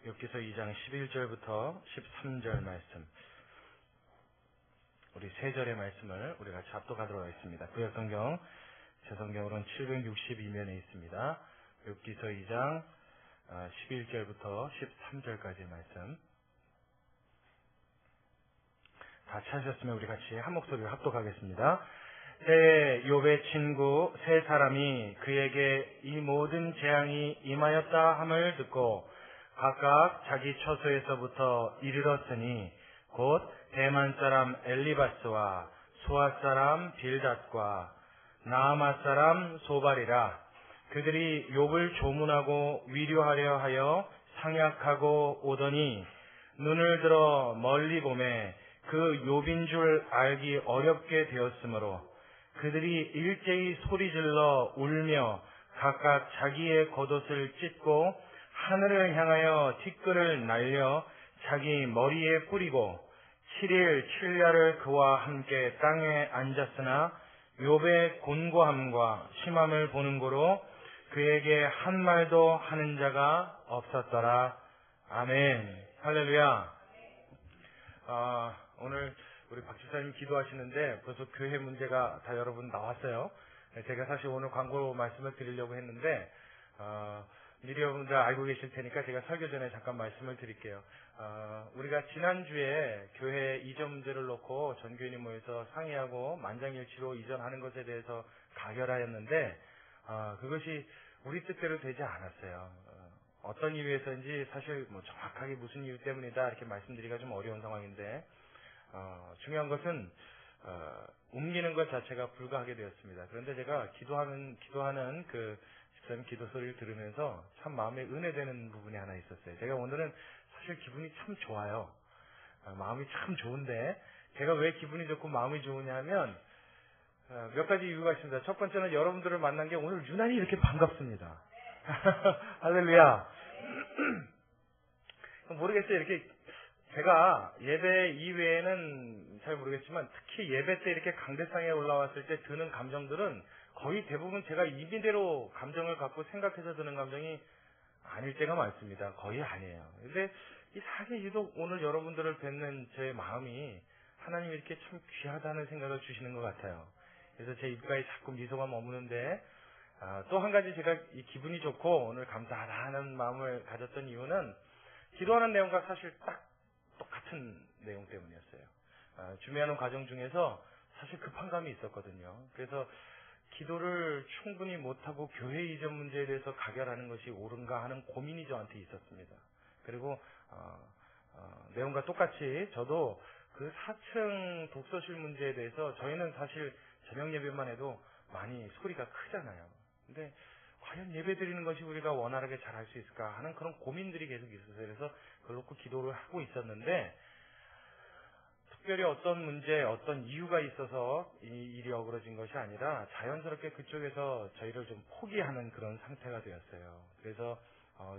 욥기서 2장 11절부터 13절 말씀, 우리 세 절의 말씀을 우리가 합독하도록 하겠습니다. 구약성경, 제 성경으로는 762면에 있습니다. 욥기서 2장 11절부터 13절까지의 말씀, 다 찾으셨으면 우리 같이 한 목소리로 합독하겠습니다. 때에 욥의 친구 세 사람이 그에게 이 모든 재앙이 임하였다 함을 듣고 각각 자기 처소에서부터 이르렀으니 곧 대만 사람 엘리바스와 수아 사람 빌닷과 나아마 사람 소발이라. 그들이 욥을 조문하고 위로하려 하여 상약하고 오더니 눈을 들어 멀리 보매 그 욥인 줄 알기 어렵게 되었으므로 그들이 일제히 소리질러 울며 각각 자기의 겉옷을 찢고 하늘을 향하여 티끌을 날려 자기 머리에 뿌리고 7일 7야를 그와 함께 땅에 앉았으나 욥의 곤고함과 심함을 보는 고로 그에게 한 말도 하는 자가 없었더라. 아멘. 할렐루야. 오늘 우리 박 집사님 기도하시는데 벌써 교회 문제가 다 여러분 나왔어요. 제가 사실 오늘 광고 말씀을 드리려고 했는데 미리 여러분들 알고 계실 테니까 제가 설교 전에 잠깐 말씀을 드릴게요. 우리가 지난주에 교회 이전 문제를 놓고 전교인이 모여서 상의하고 만장일치로 이전하는 것에 대해서 가결하였는데 그것이 우리 뜻대로 되지 않았어요. 어떤 이유에서인지 사실 정확하게 무슨 이유 때문이다 이렇게 말씀드리기가 좀 어려운 상황인데 중요한 것은 옮기는 것 자체가 불가하게 되었습니다. 그런데 제가 기도하는 그 집사님 기도 소리를 들으면서 참 마음에 은혜되는 부분이 하나 있었어요. 제가 오늘은 사실 기분이 참 좋아요. 마음이 참 좋은데 제가 왜 기분이 좋고 마음이 좋으냐면 몇 가지 이유가 있습니다. 첫 번째는 여러분들을 만난 게 오늘 유난히 이렇게 반갑습니다. 할렐루야. 모르겠어요. 이렇게 제가 예배 이외에는 잘 모르겠지만 특히 예배 때 이렇게 강대상에 올라왔을 때 드는 감정들은 거의 대부분 제가 이미대로 감정을 갖고 생각해서 드는 감정이 아닐 때가 많습니다. 거의 아니에요. 근데 이 사실 유독 오늘 여러분들을 뵙는 제 마음이 하나님이 이렇게 참 귀하다는 생각을 주시는 것 같아요. 그래서 제 입가에 자꾸 미소가 머무는데 또 한 가지 제가 이 기분이 좋고 오늘 감사하다는 마음을 가졌던 이유는 기도하는 내용과 사실 딱 똑같은 내용 때문이었어요. 준비하는 과정 중에서 사실 급한 감이 있었거든요. 그래서 기도를 충분히 못하고 교회 이전 문제에 대해서 가결하는 것이 옳은가 하는 고민이 저한테 있었습니다. 그리고 내용과 똑같이 저도 그 4층 독서실 문제에 대해서 저희는 사실 저녁 예배만 해도 많이 소리가 크잖아요. 근데 과연 예배 드리는 것이 우리가 원활하게 잘 할 수 있을까 하는 그런 고민들이 계속 있었어요. 그래서 그걸 놓고 기도를 하고 있었는데 특별히 어떤 문제, 어떤 이유가 있어서 이 일이 어그러진 것이 아니라 자연스럽게 그쪽에서 저희를 좀 포기하는 그런 상태가 되었어요. 그래서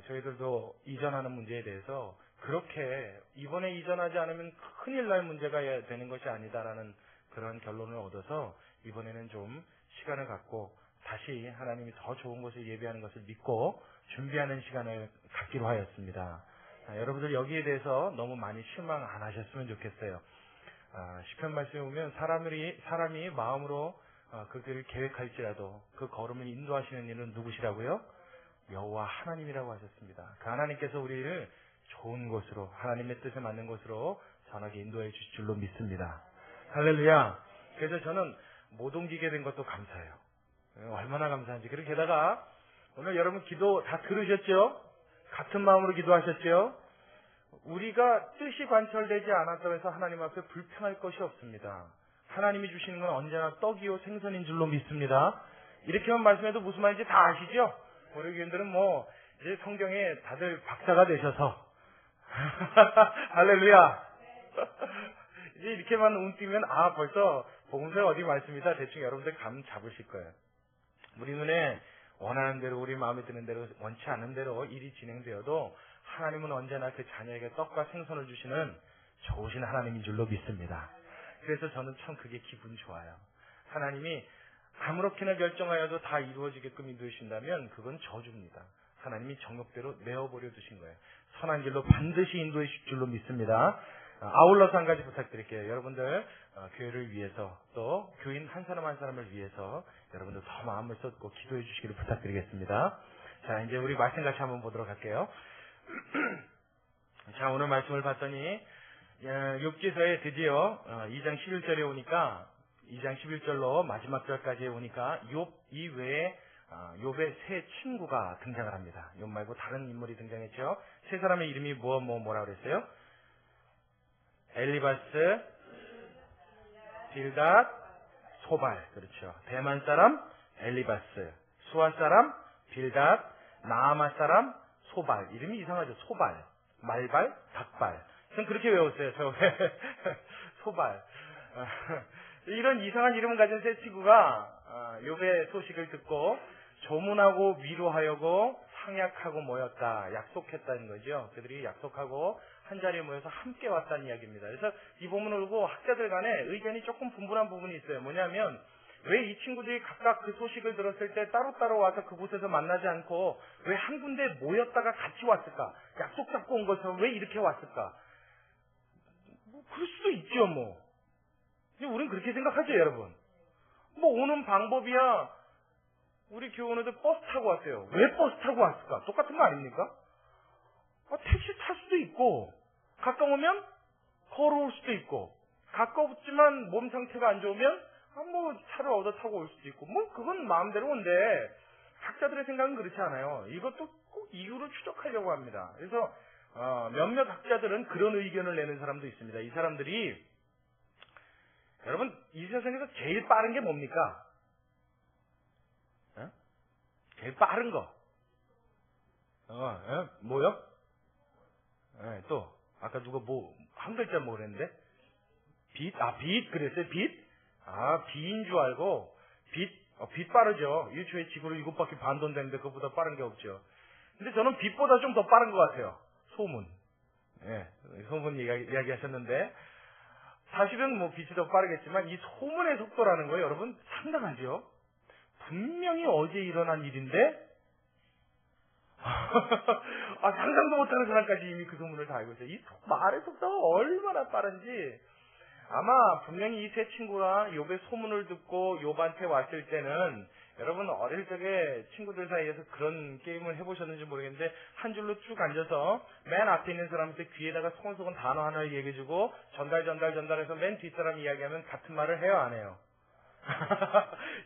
저희들도 이전하는 문제에 대해서 그렇게 이번에 이전하지 않으면 큰일 날 문제가 되는 것이 아니다라는 그런 결론을 얻어서 이번에는 좀 시간을 갖고 다시 하나님이 더 좋은 것을 예배하는 것을 믿고 준비하는 시간을 갖기로 하였습니다. 여러분들 여기에 대해서 너무 많이 실망 안 하셨으면 좋겠어요. 시편 말씀에 보면 사람이 마음으로 그 길을 계획할지라도 그 걸음을 인도하시는 이는 누구시라고요? 여호와 하나님이라고 하셨습니다. 그 하나님께서 우리를 좋은 곳으로 하나님의 뜻에 맞는 곳으로 전하게 인도해 주실 줄로 믿습니다. 할렐루야. 그래서 저는 못 옮기게 된 것도 감사해요. 얼마나 감사한지. 그리고 게다가 오늘 여러분 기도 다 들으셨죠? 같은 마음으로 기도하셨죠? 우리가 뜻이 관철되지 않았다고 해서 하나님 앞에 불평할 것이 없습니다. 하나님이 주시는 건 언제나 떡이요 생선인 줄로 믿습니다. 이렇게만 말씀해도 무슨 말인지 다 아시죠? 우리 교인들은 이제 성경에 다들 박사가 되셔서 할렐루야. 이제 이렇게만 운띄면 벌써 복음서에 어디 말씀이다 대충 여러분들 감 잡으실 거예요. 우리 눈에 원하는 대로 우리 마음에 드는 대로 원치 않는 대로 일이 진행되어도 하나님은 언제나 그 자녀에게 떡과 생선을 주시는 좋으신 하나님인 줄로 믿습니다. 그래서 저는 참 그게 기분이 좋아요. 하나님이 아무렇게나 결정하여도 다 이루어지게끔 인도해주신다면 그건 저주입니다. 하나님이 정욕대로 내어버려 두신 거예요. 선한 길로 반드시 인도해 주실 줄로 믿습니다. 아울러서 한 가지 부탁드릴게요. 여러분들 교회를 위해서 또 교인 한 사람 한 사람을 위해서 여러분들 더 마음을 쏟고 기도해 주시기를 부탁드리겠습니다. 자, 이제 우리 말씀 같이 한번 보도록 할게요. 자, 오늘 말씀을 봤더니 욥기서에 드디어 2장 11절에 오니까 2장 11절로 마지막 절까지 오니까 욥 이외에 욥의 세 친구가 등장을 합니다. 욥 말고 다른 인물이 등장했죠. 세 사람의 이름이 뭐라 그랬어요? 엘리바스, 빌닷, 소발. 그렇죠. 대만 사람 엘리바스, 수아 사람 빌닷, 나아마 사람 소발. 이름이 이상하죠. 소발, 말발, 닭발. 전 그렇게 외웠어요. 소발. 이런 이상한 이름을 가진 세 친구가 욥의 소식을 듣고 조문하고 위로하려고 상약하고 모였다. 약속했다는 거죠. 그들이 약속하고 한 자리에 모여서 함께 왔다는 이야기입니다. 그래서 이 본문을 보고 학자들 간에 의견이 조금 분분한 부분이 있어요. 뭐냐면 왜 이 친구들이 각각 그 소식을 들었을 때 따로따로 와서 그곳에서 만나지 않고 왜 한 군데 모였다가 같이 왔을까? 약속 잡고 온 것처럼 왜 이렇게 왔을까? 뭐 그럴 수도 있죠, 뭐. 우린 그렇게 생각하죠, 여러분. 뭐 오는 방법이야. 우리 교원애들 버스 타고 왔어요. 왜 버스 타고 왔을까? 똑같은 거 아닙니까? 택시 탈 수도 있고, 가까우면 걸어올 수도 있고, 가까웠지만 몸 상태가 안 좋으면 뭐 차를 얻어 타고 올 수도 있고, 뭐 그건 마음대로 온데 학자들의 생각은 그렇지 않아요. 이것도 꼭 이유를 추적하려고 합니다. 그래서 몇몇 학자들은 그런 의견을 내는 사람도 있습니다. 이 사람들이 여러분 이 세상에서 제일 빠른 게 뭡니까? 제일 빠른 거. 뭐요? 또 아까 누가 한 글자 그랬는데? 빛? 빛 그랬어요? 빛? 비인 줄 알고 빛 빠르죠. 1초에 지구를 7바퀴 반 돈다는데 그것보다 빠른 게 없죠. 근데 저는 빛보다 좀 더 빠른 것 같아요. 소문. 소문 이야기 하셨는데 사실은 뭐 빛이 더 빠르겠지만 이 소문의 속도라는 거예요. 여러분 상당하죠. 분명히 어제 일어난 일인데 상상도 못하는 사람까지 이미 그 소문을 다 알고 있어요. 이 말의 속도가 얼마나 빠른지 아마 분명히 이 세 친구가 욥의 소문을 듣고 욥한테 왔을 때는 여러분 어릴 적에 친구들 사이에서 그런 게임을 해보셨는지 모르겠는데 한 줄로 쭉 앉아서 맨 앞에 있는 사람한테 귀에다가 소곤소곤 단어 하나를 얘기해주고 전달해서 맨 뒷사람 이야기하면 같은 말을 해요 안 해요?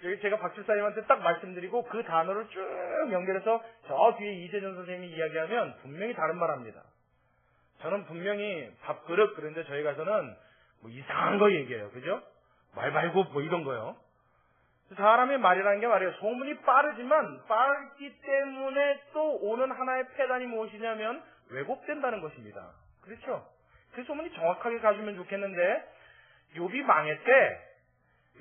여기 제가 박집사님한테 딱 말씀드리고 그 단어를 쭉 연결해서 저 뒤에 이재준 선생님이 이야기하면 분명히 다른 말 합니다. 저는 분명히 밥그릇 그런데 저희 가서는 뭐 이상한 거 얘기해요. 그죠? 말 말고 뭐 이런 거요. 사람의 말이라는 게 말이에요. 소문이 빠르지만 빠르기 때문에 또 오는 하나의 폐단이 무엇이냐면 왜곡된다는 것입니다. 그렇죠? 그 소문이 정확하게 가주면 좋겠는데 욥이 망했대.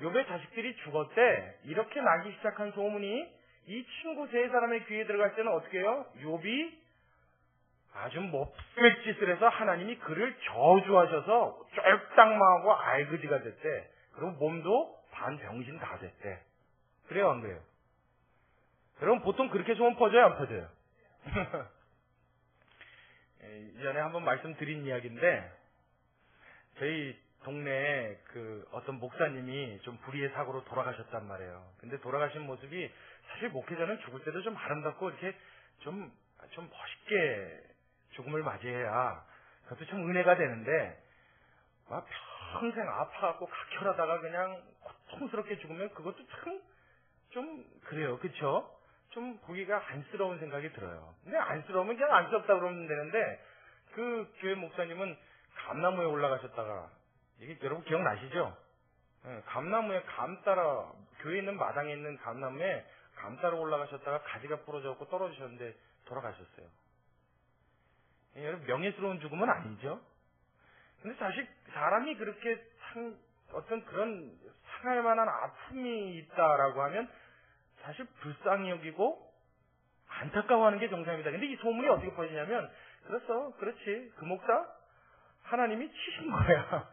욥의 자식들이 죽었대. 이렇게 나기 시작한 소문이 이 친구 세 사람의 귀에 들어갈 때는 어떻게 해요? 욥이 아주 못된 짓을 해서 하나님이 그를 저주하셔서 쫄딱망하고 알그지가 됐대. 그리고 몸도 반병신 다 됐대. 그래요 안 그래요? 여러분 보통 그렇게 소문 퍼져요 안 퍼져요? 이전에 한번 말씀드린 이야기인데 저희 동네에 그 어떤 목사님이 좀 불의의 사고로 돌아가셨단 말이에요. 근데 돌아가신 모습이 사실 목회자는 죽을 때도 좀 아름답고 이렇게 좀 멋있게 죽음을 맞이해야 그것도 참 은혜가 되는데 막 평생 아파갖고 각혈하다가 그냥 고통스럽게 죽으면 그것도 참 좀 그래요. 그쵸? 좀 보기가 안쓰러운 생각이 들어요. 근데 안쓰러우면 그냥 안쓰럽다 그러면 되는데 그 교회 목사님은 감나무에 올라가셨다가 이게 여러분 기억나시죠? 감나무에 감 따라 교회 있는 마당에 있는 감나무에 감 따라 올라가셨다가 가지가 부러져갖고 떨어지셨는데 돌아가셨어요. 여러분 명예스러운 죽음은 아니죠. 근데 사실 사람이 그렇게 어떤 그런 상할 만한 아픔이 있다라고 하면 사실 불쌍히 여기고 안타까워하는 게 정상입니다. 근데 이 소문이 어떻게 퍼지냐면 그렇지 그 목사 하나님이 치신 거야.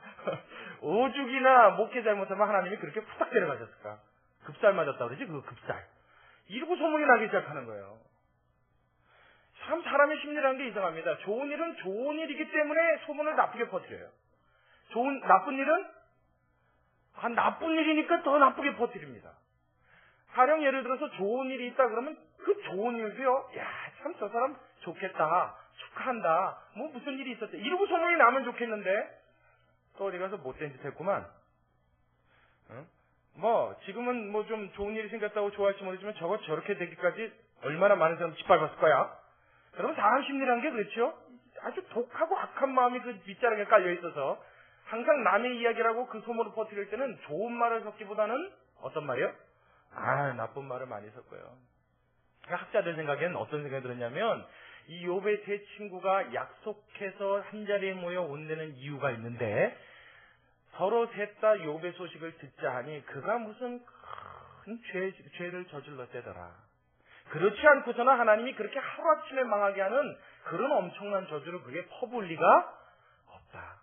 오죽이나 목회 잘못하면 하나님이 그렇게 푸닥 데려가셨을까. 급살 맞았다 그러지 그 급살. 이러고 소문이 나기 시작하는 거예요. 참 사람의 심리라는 게 이상합니다. 좋은 일은 좋은 일이기 때문에 소문을 나쁘게 퍼뜨려요. 나쁜 일은 나쁜 일이니까 더 나쁘게 퍼뜨립니다. 가령 예를 들어서 좋은 일이 있다 그러면 그 좋은 일도요, 야, 참 저 사람 좋겠다, 축하한다, 뭐 무슨 일이 있었대, 이러고 소문이 나면 좋겠는데 또 어디 가서 못된 짓 했구만. 응? 뭐 지금은 뭐 좀 좋은 일이 생겼다고 좋아할지 모르지만 저거 저렇게 되기까지 얼마나 많은 사람 짓밟았을 거야. 여러분 사람 심리라는 게 그렇죠. 아주 독하고 악한 마음이 그 밑자락에 깔려 있어서 항상 남의 이야기라고 그 소문을 퍼뜨릴 때는 좋은 말을 섞기보다는 어떤 말이요? 나쁜 말을 많이 섞어요. 학자들 생각에는 어떤 생각이 들었냐면 이 욥의 세 친구가 약속해서 한자리에 모여 온다는 이유가 있는데 서로 셋 다 욥의 소식을 듣자 하니 그가 무슨 큰 죄를 저질렀대더라. 그렇지 않고서는 하나님이 그렇게 하루아침에 망하게 하는 그런 엄청난 저주를 그게 퍼부을 리가 없다.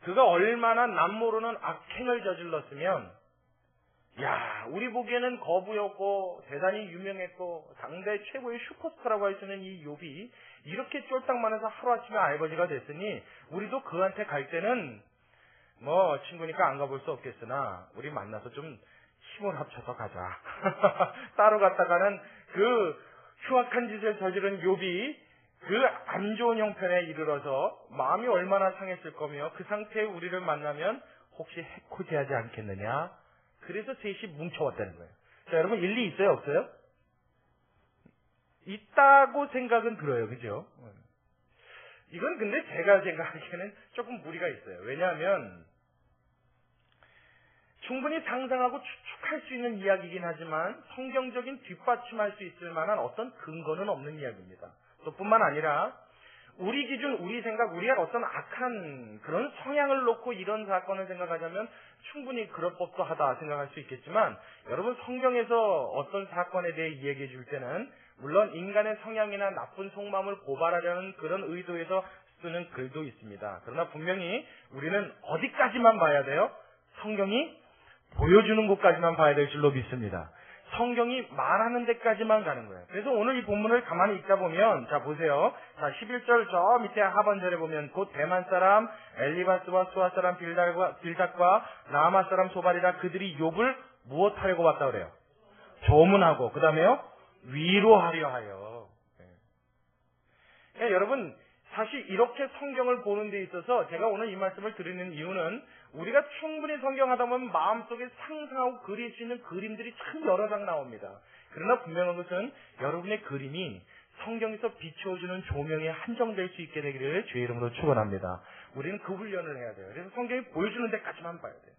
그가 얼마나 남모르는 악행을 저질렀으면 우리 보기에는 거부였고 대단히 유명했고 당대 최고의 슈퍼스타라고 할 수 있는 이 욥이 이렇게 쫄딱만해서 하루아침에 알거지가 됐으니 우리도 그한테 갈 때는 뭐 친구니까 안 가볼 수 없겠으나 우리 만나서 좀 힘을 합쳐서 가자. 따로 갔다가는 그 흉악한 짓을 저지른 욥이 그 안 좋은 형편에 이르러서 마음이 얼마나 상했을 거며 그 상태의 우리를 만나면 혹시 해코지하지 않겠느냐. 그래서 셋이 뭉쳐왔다는 거예요. 자, 여러분 일리 있어요, 없어요? 있다고 생각은 들어요, 그죠? 이건 근데 제가 생각하기에는 조금 무리가 있어요. 왜냐하면 충분히 상상하고 추측할 수 있는 이야기이긴 하지만 성경적인 뒷받침할 수 있을 만한 어떤 근거는 없는 이야기입니다. 또 뿐만 아니라 우리 기준, 우리 생각, 우리가 어떤 악한 그런 성향을 놓고 이런 사건을 생각하자면 충분히 그럴 법도 하다 생각할 수 있겠지만 여러분 성경에서 어떤 사건에 대해 이야기해 줄 때는 물론 인간의 성향이나 나쁜 속마음을 고발하려는 그런 의도에서 쓰는 글도 있습니다. 그러나 분명히 우리는 어디까지만 봐야 돼요? 성경이 보여주는 곳까지만 봐야 될 줄로 믿습니다. 성경이 말하는 데까지만 가는 거예요. 그래서 오늘 이 본문을 가만히 읽다 보면 자 보세요. 자 11절 저 밑에 하반절에 보면 곧 대만 사람 엘리바스와 수아 사람 빌닷과 라마 사람 소발이라 그들이 욥을 무엇하려고 왔다 그래요? 조문하고 그 다음에요? 위로하려 하여. 여러분 사실 이렇게 성경을 보는 데 있어서 제가 오늘 이 말씀을 드리는 이유는 우리가 충분히 성경하다 보면 마음속에 상상하고 그릴 수 있는 그림들이 참 여러 장 나옵니다. 그러나 분명한 것은 여러분의 그림이 성경에서 비추어주는 조명에 한정될 수 있게 되기를 주의 이름으로 축원합니다. 우리는 그 훈련을 해야 돼요. 그래서 성경이 보여주는 데까지만 봐야 돼요.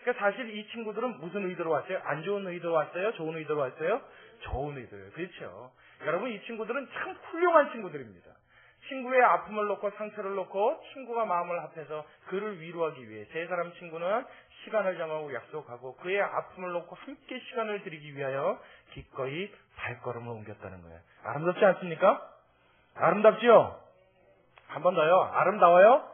그러니까 사실 이 친구들은 무슨 의도로 왔어요? 안 좋은 의도로 왔어요? 좋은 의도로 왔어요? 좋은 의도예요. 그렇죠. 여러분 이 친구들은 참 훌륭한 친구들입니다. 친구의 아픔을 놓고 상처를 놓고 친구가 마음을 합해서 그를 위로하기 위해 세 사람 친구는 시간을 정하고 약속하고 그의 아픔을 놓고 함께 시간을 드리기 위하여 기꺼이 발걸음을 옮겼다는 거예요. 아름답지 않습니까? 아름답지요? 한 번 더요. 아름다워요?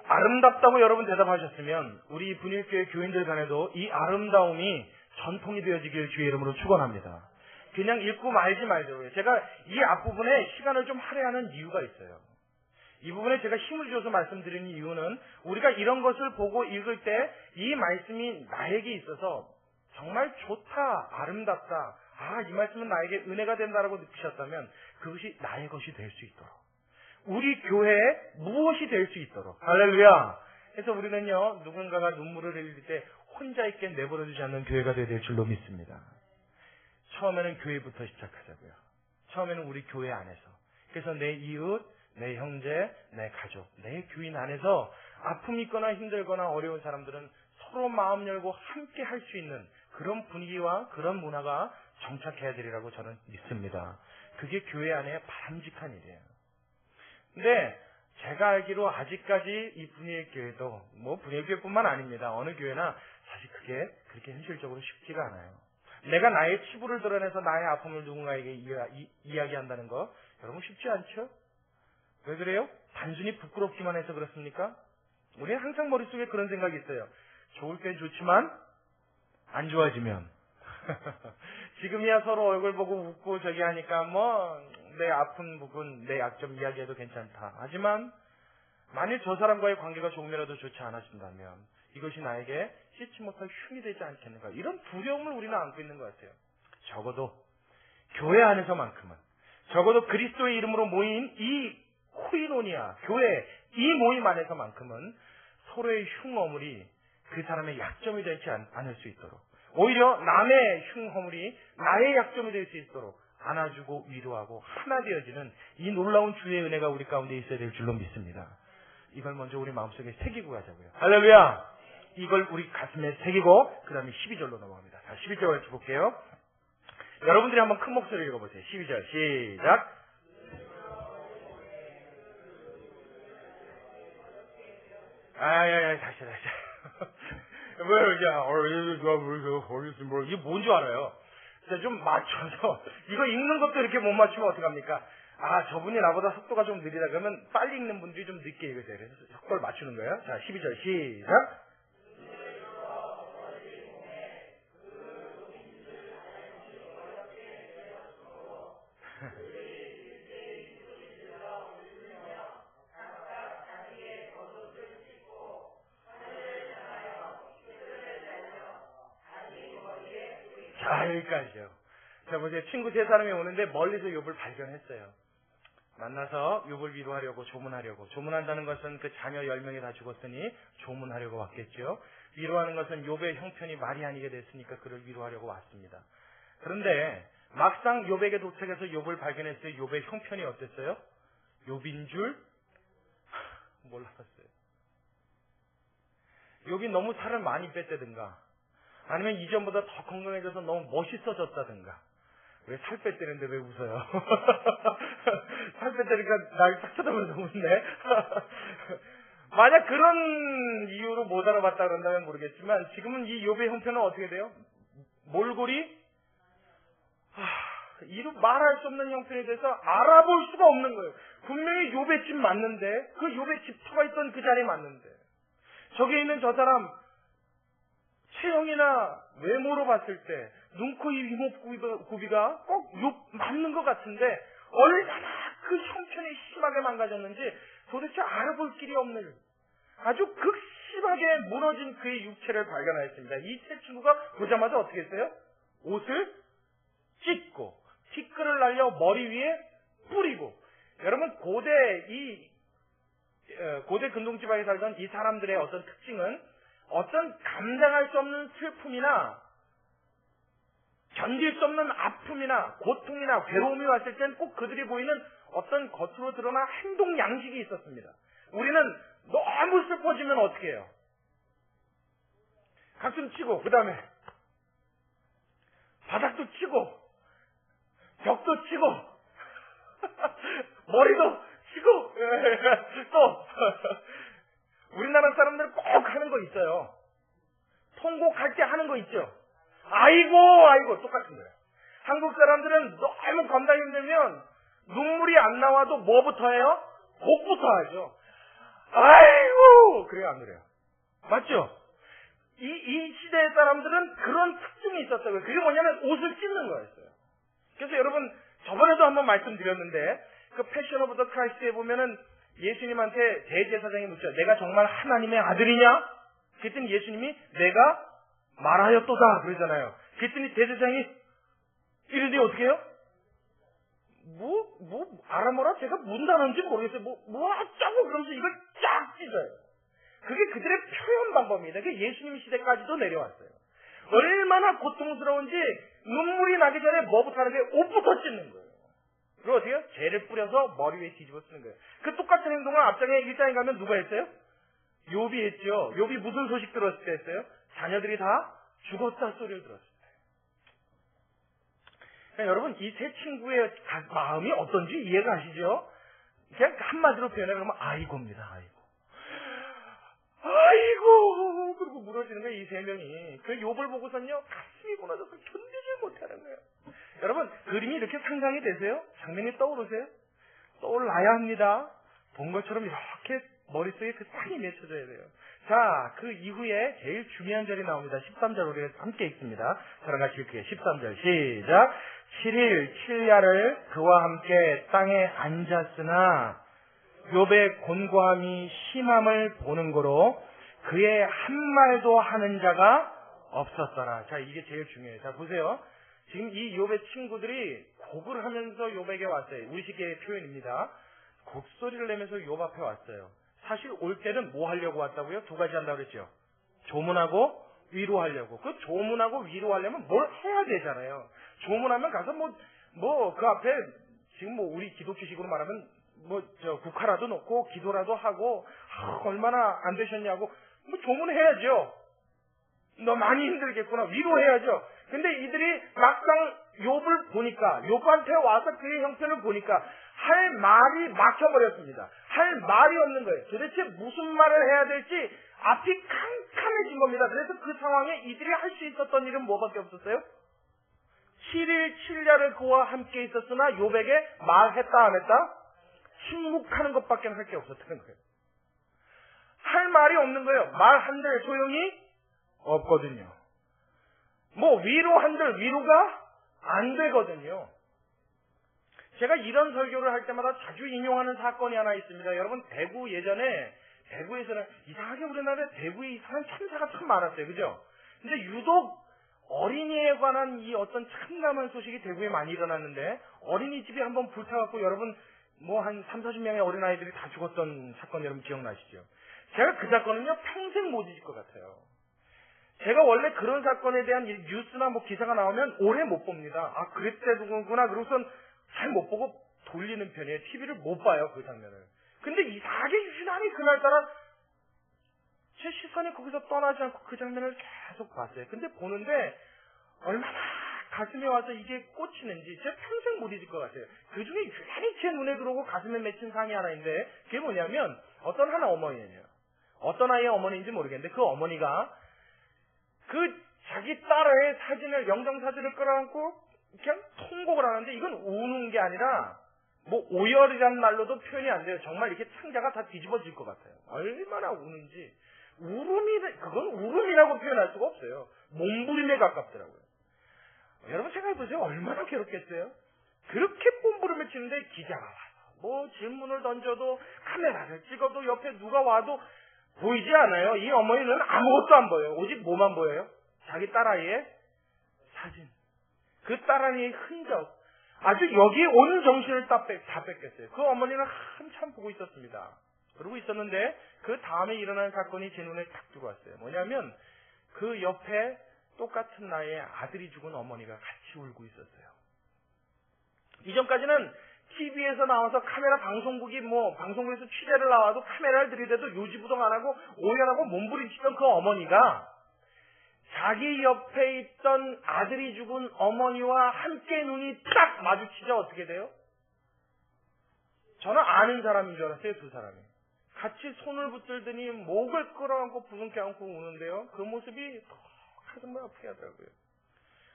아름답다고 여러분 대답하셨으면 우리 분일교회 교인들 간에도 이 아름다움이 전통이 되어지길 주의 이름으로 축원합니다. 그냥 읽고 말지 말자고요. 제가 이 앞부분에 시간을 좀 할애하는 이유가 있어요. 이 부분에 제가 힘을 줘서 말씀드리는 이유는 우리가 이런 것을 보고 읽을 때 이 말씀이 나에게 있어서 정말 좋다, 아름답다, 이 말씀은 나에게 은혜가 된다라고 느끼셨다면 그것이 나의 것이 될 수 있도록 우리 교회에 무엇이 될 수 있도록 할렐루야. 그래서 우리는요 누군가가 눈물을 흘릴 때 혼자 있게 내버려두지 않는 교회가 되어야 될 줄로 믿습니다. 처음에는 교회부터 시작하자고요. 처음에는 우리 교회 안에서. 그래서 내 이웃, 내 형제, 내 가족, 내 교인 안에서 아픔이 있거나 힘들거나 어려운 사람들은 서로 마음 열고 함께 할 수 있는 그런 분위기와 그런 문화가 정착해야 되리라고 저는 믿습니다. 그게 교회 안에 바람직한 일이에요. 근데 제가 알기로 아직까지 이 분위기교회도 분위기교회뿐만 아닙니다. 어느 교회나 사실 그게 그렇게 현실적으로 쉽지가 않아요. 내가 나의 치부를 드러내서 나의 아픔을 누군가에게 이야기한다는 거 여러분 쉽지 않죠? 왜 그래요? 단순히 부끄럽기만 해서 그렇습니까? 우리는 항상 머릿속에 그런 생각이 있어요. 좋을 땐 좋지만 안 좋아지면 지금이야 서로 얼굴 보고 웃고 저기 하니까 내 아픈 부분, 내 약점 이야기해도 괜찮다. 하지만 만일 저 사람과의 관계가 조금이라도 좋지 않아진다면 이것이 나에게 씻지 못할 흉이 되지 않겠는가. 이런 두려움을 우리는 안고 있는 것 같아요. 적어도 교회 안에서만큼은, 적어도 그리스도의 이름으로 모인 이 코이노니아 교회 이 모임 안에서만큼은 서로의 흉어물이 그 사람의 약점이 되지 않을 수 있도록, 오히려 남의 흉허물이 나의 약점이 될 수 있도록 안아주고 위로하고 하나 되어지는 이 놀라운 주의 은혜가 우리 가운데 있어야 될 줄로 믿습니다. 이걸 먼저 우리 마음속에 새기고 가자고요. 할렐루야! 이걸 우리 가슴에 새기고 그 다음에 12절로 넘어갑니다. 자, 12절 같이 볼게요. 여러분들이 한번 큰 목소리로 읽어보세요. 12절 시작. 다시. 이게 뭔지 알아요? 좀 맞춰서, 이거 읽는 것도 이렇게 못 맞추면 어떡합니까? 저분이 나보다 속도가 좀 느리다 그러면 빨리 읽는 분들이 좀 늦게 읽으세요. 그래서 속도를 맞추는 거예요. 자, 12절 시작. 자, 여기까지요. 자, 보세요. 친구 세 사람이 오는데 멀리서 욥을 발견했어요. 만나서 욥을 위로하려고 조문한다는 것은 그 자녀 10명이 다 죽었으니 조문하려고 왔겠죠. 위로하는 것은 욥의 형편이 말이 아니게 됐으니까 그를 위로하려고 왔습니다. 그런데 막상 욥에게 도착해서 욥을 발견했어요. 욥의 형편이 어땠어요? 욥인 줄 몰랐어요. 욥이 너무 살을 많이 뺐다든가, 아니면 이전보다 더 건강해져서 너무 멋있어졌다든가. 왜 살 뺐다는데 왜 웃어요? 살 뺐다니까 날 딱 쳐다보면서 웃네. 만약 그런 이유로 못 알아봤다 그런다면 모르겠지만, 지금은 이 욥의 형편은 어떻게 돼요? 몰골이 이루 말할 수 없는 형편에 대해서 알아볼 수가 없는 거예요. 분명히 욥의 집 맞는데, 그 욥의 집터가 있던 그 자리에 맞는데, 저기 있는 저 사람 체형이나 외모로 봤을 때 눈, 코, 입, 이목구비가 꼭 욥 맞는 것 같은데 얼마나 그 형편이 심하게 망가졌는지 도대체 알아볼 길이 없는, 아주 극심하게 무너진 그의 육체를 발견하였습니다. 이 세 친구가 보자마자 어떻게 했어요? 옷을 찢고 티끌을 날려 머리 위에 뿌리고. 여러분, 고대 근동지방에 살던 이 사람들의 어떤 특징은, 어떤 감당할 수 없는 슬픔이나 견딜 수 없는 아픔이나 고통이나 괴로움이 왔을 땐 꼭 그들이 보이는 어떤 겉으로 드러난 행동 양식이 있었습니다. 우리는 너무 슬퍼지면 어떻게 해요? 가슴 치고, 그 다음에 바닥도 치고, 벽도 치고, 머리도 치고, 또 우리나라 사람들은 꼭 하는 거 있어요. 통곡할 때 하는 거 있죠. 아이고 똑같은 거예요. 한국 사람들은 너무 감당이 힘들면 눈물이 안 나와도 뭐부터 해요? 곡부터 하죠. 아이고, 그래요 안 그래요? 맞죠? 이 시대의 사람들은 그런 특징이 있었어요. 그게 뭐냐면 옷을 찢는 거였어요. 그래서 여러분, 저번에도 한번 말씀드렸는데, 그 패션 오브 더 크라이스트에 보면은 예수님한테 대제사장이 묻죠. 내가 정말 하나님의 아들이냐? 그랬더니 예수님이 내가 말하였도다 그러잖아요. 그랬더니 대제사장이 이러더니 어떻게 해요? 알아보라? 제가 무슨 단어인지 모르겠어요. 뭐 어쩌고 그러면서 이걸 쫙 찢어요. 그게 그들의 표현 방법입니다. 그게 예수님 시대까지도 내려왔어요. 얼마나 고통스러운지 눈물이 나기 전에 뭐부터 하는 거예요? 옷부터 찢는 거예요. 그리고 어떻게 해요? 재를 뿌려서 머리 위에 뒤집어 쓰는 거예요. 그 똑같은 행동을 앞장에 1장에 가면 누가 했어요? 욥이 했죠. 욥이 무슨 소식 들었을 때 했어요? 자녀들이 다 죽었다 소리를 들었을 때. 그러니까 여러분, 이 세 친구의 마음이 어떤지 이해가 가시죠? 그냥 한마디로 표현해 그러면 아이고입니다. 아이고 그리고 무너지는 거예요. 이 세 명이. 그 욥을 보고선요 가슴이 무너져서 견디지 못하는 거예요. 여러분, 그림이 이렇게 상상이 되세요? 장면이 떠오르세요? 떠올라야 합니다. 본 것처럼 이렇게 머릿속에 그 싹이 맺혀져야 돼요. 자, 그 이후에 제일 중요한 절이 나옵니다. 13절 우리가 함께 읽습니다. 저랑 같이 읽게요. 13절 시작. 7일 7야를 그와 함께 땅에 앉았으나 욥의 곤고함이 심함을 보는 거로 그의 한 말도 하는 자가 없었더라. 자, 이게 제일 중요해요. 자, 보세요. 지금 이 욥의 친구들이 곡을 하면서 욥에게 왔어요. 우리식의 표현입니다. 곡소리를 내면서 욥 앞에 왔어요. 사실 올 때는 뭐 하려고 왔다고요? 두 가지 한다고 그랬죠. 조문하고 위로하려고. 그 조문하고 위로하려면 뭘 해야 되잖아요. 조문하면 가서 그 앞에 지금 우리 기독교식으로 말하면 국화라도 놓고 기도라도 하고 얼마나 안 되셨냐고 조문해야죠. 너 많이 힘들겠구나. 위로해야죠. 근데 이들이 막상 욥을 보니까, 욥한테 와서 그의 형편을 보니까 할 말이 막혀버렸습니다. 할 말이 없는 거예요. 도대체 무슨 말을 해야 될지 앞이 캄캄해진 겁니다. 그래서 그 상황에 이들이 할 수 있었던 일은 뭐밖에 없었어요? 7일 7야를 그와 함께 있었으나 욥에게 말했다 안 했다? 침묵하는 것밖에 할 게 없었다는 거예요. 할 말이 없는 거예요. 말한들 소용이 없거든요. 위로한들 위로가 안 되거든요. 제가 이런 설교를 할 때마다 자주 인용하는 사건이 하나 있습니다. 여러분, 대구에서는 이상하게 우리나라에 대구에 이상한 참사가 참 많았어요. 그죠? 근데 유독 어린이에 관한 이 어떤 참담한 소식이 대구에 많이 일어났는데, 어린이집이 한번 불타갖고 여러분 한 30-40명의 어린아이들이 다 죽었던 사건 여러분 기억나시죠? 제가 그 사건은요 평생 못 잊을 것 같아요. 제가 원래 그런 사건에 대한 뉴스나 기사가 나오면 오래 못 봅니다. 아, 그랬대구나. 그러고선 잘 못 보고 돌리는 편이에요. TV를 못 봐요, 그 장면을. 근데 이상하게 유난히 그날따라 제 시선이 거기서 떠나지 않고 그 장면을 계속 봤어요. 근데 보는데 얼마나 가슴에 와서 이게 꽂히는지 제가 평생 못 잊을 것 같아요. 그 중에 유난히 제 눈에 들어오고 가슴에 맺힌 상이 하나 있는데, 그게 뭐냐면 어떤 한 어머니예요. 어떤 아이의 어머니인지 모르겠는데 그 어머니가 그 자기 딸의 사진을, 영정사진을 끌어안고 그냥 통곡을 하는데, 이건 우는 게 아니라 오열이라는 말로도 표현이 안 돼요. 정말 이렇게 창자가 다 뒤집어질 것 같아요. 얼마나 우는지. 그건 울음이라고 표현할 수가 없어요. 몸부림에 가깝더라고요. 여러분 생각해보세요. 얼마나 괴롭겠어요? 그렇게 몸부림을 치는데 기자가 와서 질문을 던져도, 카메라를 찍어도, 옆에 누가 와도 보이지 않아요. 이 어머니는 아무것도 안 보여요. 오직 뭐만 보여요? 자기 딸아이의 사진. 그 딸아이의 흔적. 아주 여기에 온 정신을 다 뺏겼어요. 그 어머니는 한참 보고 있었습니다. 그러고 있었는데 그 다음에 일어난 사건이 제 눈에 딱 들어왔어요. 뭐냐면 그 옆에 똑같은 나이에 아들이 죽은 어머니가 같이 울고 있었어요. 이전까지는 TV에서 나와서 카메라 방송국이 방송국에서 취재를 나와도 카메라를 들이대도 요지부동 안 하고 오열하고 몸부림치던 그 어머니가 자기 옆에 있던 아들이 죽은 어머니와 함께 눈이 딱 마주치자 어떻게 돼요? 저는 아는 사람인 줄 알았어요. 두 사람이 같이 손을 붙들더니 목을 끌어안고 부둥켜 안고 우는데요. 그 모습이 가슴을 아프게 하더라고요.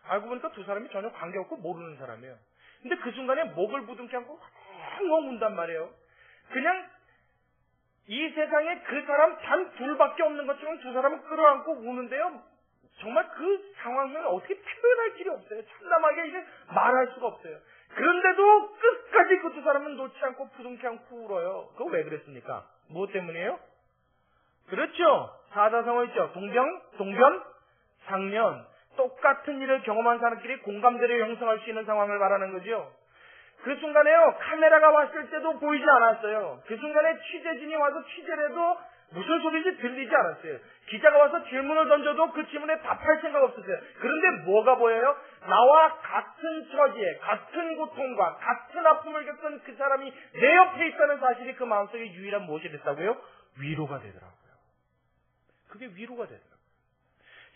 알고 보니까 두 사람이 전혀 관계없고 모르는 사람이에요. 근데 그 순간에 목을 부둥켜 안고 엉엉 운단 말이에요. 그냥 이 세상에 그 사람 단 둘밖에 없는 것처럼 두 사람은 끌어안고 우는데요. 정말 그 상황을 어떻게 표현할 길이 없어요. 참담하게 이제 말할 수가 없어요. 그런데도 끝까지 그 두 사람은 놓지 않고 부둥켜 안고 울어요. 그거 왜 그랬습니까? 무엇 때문이에요? 그렇죠. 사자성어 있죠. 동변, 상면. 똑같은 일을 경험한 사람끼리 공감대를 형성할 수 있는 상황을 말하는 거죠. 그 순간에요, 카메라가 왔을 때도 보이지 않았어요. 그 순간에 취재진이 와서 취재를 해도 무슨 소리인지 들리지 않았어요. 기자가 와서 질문을 던져도 그 질문에 답할 생각 없었어요. 그런데 뭐가 보여요? 나와 같은 처지에, 같은 고통과 같은 아픔을 겪은 그 사람이 내 옆에 있다는 사실이 그 마음속에 유일한 무엇이 됐다고요? 위로가 되더라고요. 그게 위로가 되더라고요.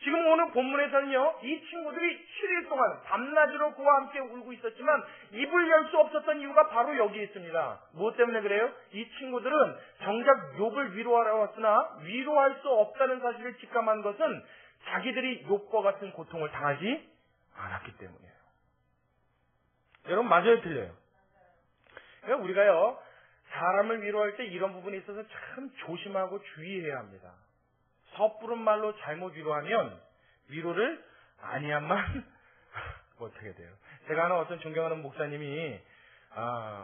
지금 오늘 본문에서는요, 이 친구들이 7일 동안 밤낮으로 그와 함께 울고 있었지만 입을 열 수 없었던 이유가 바로 여기에 있습니다. 무엇 때문에 그래요? 이 친구들은 정작 욥을 위로하러 왔으나 위로할 수 없다는 사실을 직감한 것은 자기들이 욥과 같은 고통을 당하지 않았기 때문이에요. 여러분, 맞아요, 틀려요? 그러니까 우리가요, 사람을 위로할 때 이런 부분에 있어서 참 조심하고 주의해야 합니다. 섣부른 말로 잘못 위로하면 위로를 아니한만 못하게 돼요. 제가 아는 어떤 존경하는 목사님이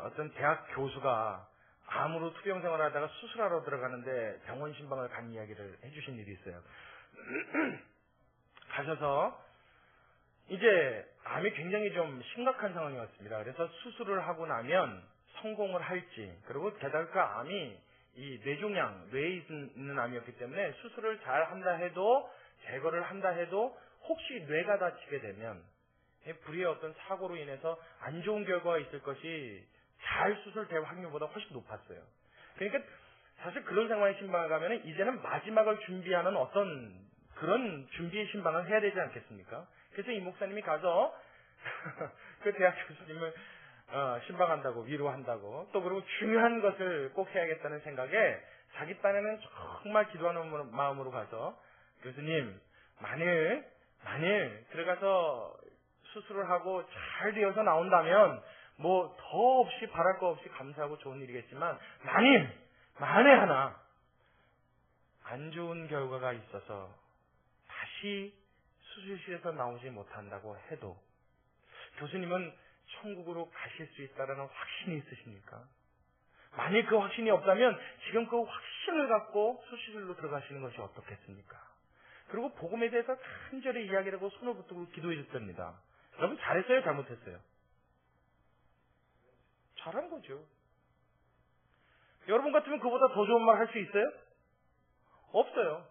어떤 대학 교수가 암으로 투병 생활을 하다가 수술하러 들어가는데 병원 신방을 간 이야기를 해주신 일이 있어요. 가셔서 이제 암이 굉장히 좀 심각한 상황이었습니다. 그래서 수술을 하고 나면 성공을 할지, 그리고 게다가 그 암이 이 뇌종양, 뇌에 있는 암이었기 때문에 수술을 잘 한다 해도, 제거를 한다 해도 혹시 뇌가 다치게 되면 불의의 어떤 사고로 인해서 안 좋은 결과가 있을 것이 잘 수술될 확률보다 훨씬 높았어요. 그러니까 사실 그런 상황에 신방을 가면 이제는 마지막을 준비하는 어떤 그런 준비의 신방을 해야 되지 않겠습니까? 그래서 이 목사님이 가서 그 대학 교수님을 신방한다고, 위로한다고, 또 그리고 중요한 것을 꼭 해야겠다는 생각에 자기 딴에는 정말 기도하는 마음으로 가서, 교수님, 만일 들어가서 수술을 하고 잘 되어서 나온다면 뭐 더 없이 바랄 거 없이 감사하고 좋은 일이겠지만, 만에 하나 안 좋은 결과가 있어서 다시 수술실에서 나오지 못한다고 해도 교수님은 천국으로 가실 수 있다는 확신이 있으십니까? 만일 그 확신이 없다면 지금 그 확신을 갖고 수술실로 들어가시는 것이 어떻겠습니까? 그리고 복음에 대해서 간절히 이야기를 하고 손을 붙들고 기도해 줬답니다. 여러분, 잘했어요? 잘못했어요? 잘한 거죠. 여러분 같으면 그보다 더 좋은 말 할 수 있어요? 없어요.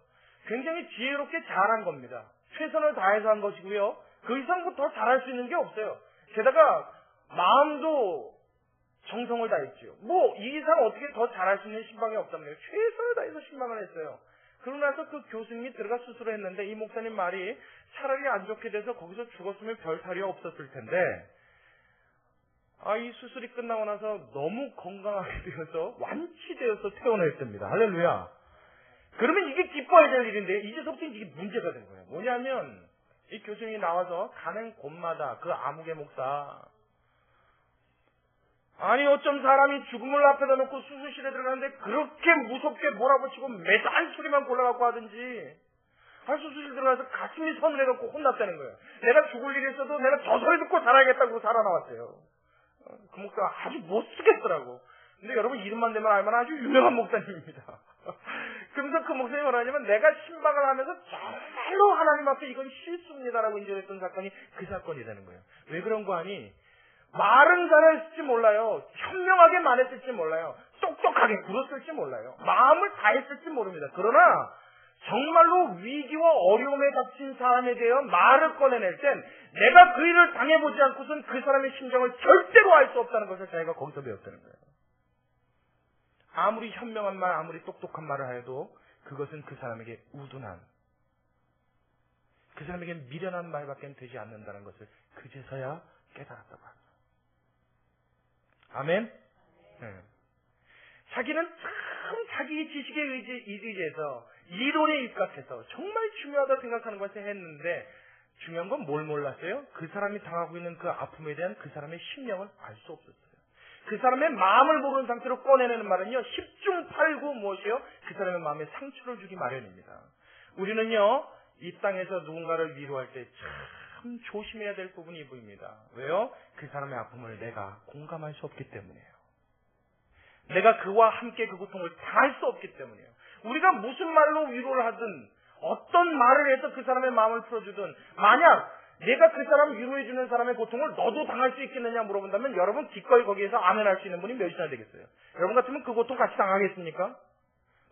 굉장히 지혜롭게 잘한 겁니다. 최선을 다해서 한 것이고요. 그 이상 더 잘할 수 있는 게 없어요. 게다가 마음도 정성을 다했죠. 뭐 이 이상 어떻게 더 잘할 수 있는 신방이 없답니다. 최선을 다해서 신방을 했어요. 그러고 나서 그 교수님이 들어가 수술을 했는데 이 목사님 말이 차라리 안 좋게 돼서 거기서 죽었으면 별 탈이 없었을 텐데, 이 수술이 끝나고 나서 너무 건강하게 되어서 완치되어서 퇴원했답니다. 할렐루야. 그러면 이게 기뻐야 될 일인데 이제서부터 이게 문제가 된 거예요. 뭐냐면 이 교수님이 나와서 가는 곳마다 그 아무개 목사, 아니 어쩜 사람이 죽음을 앞에다 놓고 수술실에 들어가는데 그렇게 무섭게 몰아붙이고 매단 소리만 골라갖고 하든지, 수술실 들어가서 가슴이 서늘해갖고 혼났다는 거예요. 내가 죽을 일이 있어도 내가 저 소리 듣고 살아야겠다고 살아나왔어요. 그 목사가 아주 못쓰겠더라고. 근데 여러분, 이름만 대면 알만한 아주 유명한 목사님입니다. 그러면서 그 목사님이 뭐라냐면, 내가 신방을 하면서 정말로 하나님 앞에 이건 실수입니다라고 인정했던 사건이 그 사건이 되는 거예요. 왜 그런 거 아니? 말은 잘했을지 몰라요. 현명하게 말했을지 몰라요. 똑똑하게 굴었을지 몰라요. 마음을 다했을지 모릅니다. 그러나 정말로 위기와 어려움에 닥친 사람에 대해 말을 꺼내낼 땐 내가 그 일을 당해보지 않고선 그 사람의 심정을 절대로 알 수 없다는 것을 자기가 거기서 배웠다는 거예요. 아무리 현명한 말, 아무리 똑똑한 말을 해도 그것은 그 사람에게 우둔한, 그 사람에게 미련한 말밖에 되지 않는다는 것을 그제서야 깨달았다고 합니다. 아멘? 네. 자기는 참 자기의 지식에 의지해서 이론에 입각해서 정말 중요하다 생각하는 것을 했는데, 중요한 건 뭘 몰랐어요? 그 사람이 당하고 있는 그 아픔에 대한 그 사람의 심령을 알 수 없었어요. 그 사람의 마음을 모르는 상태로 꺼내내는 말은요, 10중 8구 무엇이요? 그 사람의 마음에 상처를 주기 마련입니다. 우리는요, 이 땅에서 누군가를 위로할 때 참 조심해야 될 부분이 이 부분입니다. 왜요? 그 사람의 아픔을 내가 공감할 수 없기 때문이에요. 내가 그와 함께 그 고통을 당할 수 없기 때문이에요. 우리가 무슨 말로 위로를 하든 어떤 말을 해서 그 사람의 마음을 풀어주든, 만약 내가 그 사람 위로해주는 사람의 고통을 너도 당할 수 있겠느냐 물어본다면 여러분 기꺼이 거기에서 아멘할 수 있는 분이 몇이나 되겠어요? 여러분 같으면 그 고통 같이 당하겠습니까?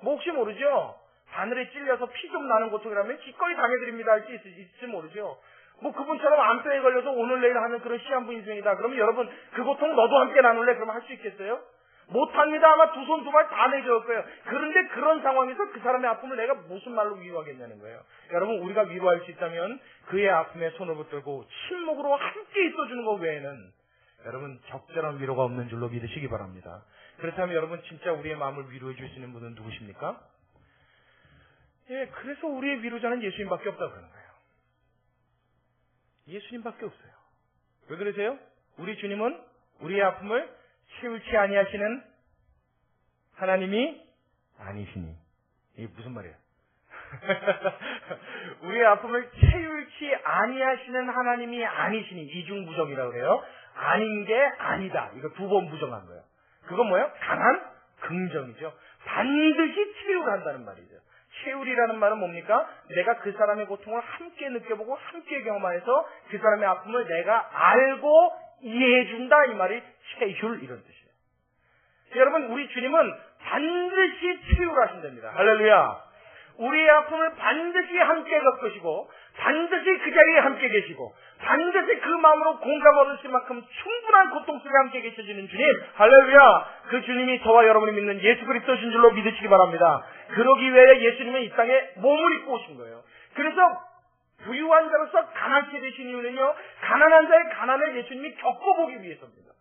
뭐 혹시 모르죠? 바늘에 찔려서 피 좀 나는 고통이라면 기꺼이 당해드립니다 할 수 있을지 모르죠? 뭐 그분처럼 암뼈에 걸려서 오늘 내일 하는 그런 시한부 인생이다. 그러면 여러분 그 고통 너도 함께 나눌래? 그러면 할 수 있겠어요? 못합니다. 아마 두 손 두 발 다 내줘올 거예요. 그런데 그런 상황에서 그 사람의 아픔을 내가 무슨 말로 위로하겠냐는 거예요. 여러분, 우리가 위로할 수 있다면 그의 아픔에 손을 붙들고 침묵으로 함께 있어주는 것 외에는 여러분 적절한 위로가 없는 줄로 믿으시기 바랍니다. 그렇다면 여러분, 진짜 우리의 마음을 위로해 줄 수 있는 분은 누구십니까? 그래서 우리의 위로자는 예수님밖에 없다고 그러는 거예요. 예수님밖에 없어요. 왜 그러세요? 우리 주님은 우리의 아픔을 채울지 아니하시는 하나님이 아니시니. 이게 무슨 말이에요? 우리의 아픔을 채울지 아니하시는 하나님이 아니시니. 이중부정이라고 그래요. 아닌 게 아니다. 이거 두 번 부정한 거예요. 그건 뭐예요? 강한 긍정이죠. 반드시 채울한다는 말이죠. 채울이라는 말은 뭡니까? 내가 그 사람의 고통을 함께 느껴보고 함께 경험해서 그 사람의 아픔을 내가 알고 이해해준다. 이 말이 채울 이런 뜻이에요. 여러분, 우리 주님은 반드시 채울하신답니다. 할렐루야. 우리의 아픔을 반드시 함께 겪으시고 반드시 그 자리에 함께 계시고 반드시 그 마음으로 공감 얻으실 만큼 충분한 고통 속에 함께 계셔지는 주님, 할렐루야. 그 주님이 저와 여러분이 믿는 예수 그리스도신 줄로 믿으시기 바랍니다. 그러기 위해 예수님은 이 땅에 몸을 입고 오신 거예요. 그래서 부유한 자로서 가난케 되신 이유는요, 가난한 자의 가난을 예수님이 겪어보기 위해서입니다.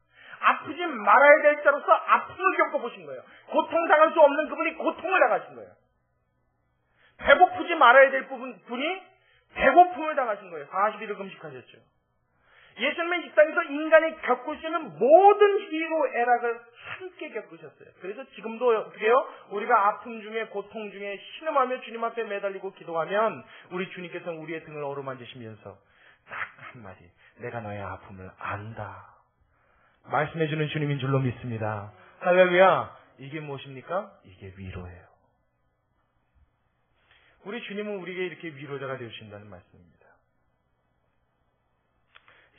아프지 말아야 될 자로서 아픔을 겪어보신 거예요. 고통당할 수 없는 그분이 고통을 당하신 거예요. 배고프지 말아야 될 분이 배고픔을 당하신 거예요. 40일을 금식하셨죠. 예수님은 이 땅에서 인간이 겪을 수 있는 모든 희로애락을 함께 겪으셨어요. 그래서 지금도 어떻게 해요? 우리가 아픔 중에 고통 중에 신음하며 주님 앞에 매달리고 기도하면 우리 주님께서는 우리의 등을 어루만지시면서 딱 한마디, 내가 너의 아픔을 안다 말씀해주는 주님인 줄로 믿습니다. 할렐루야. 이게 무엇입니까? 이게 위로예요. 우리 주님은 우리에게 이렇게 위로자가 되어주신다는 말씀입니다.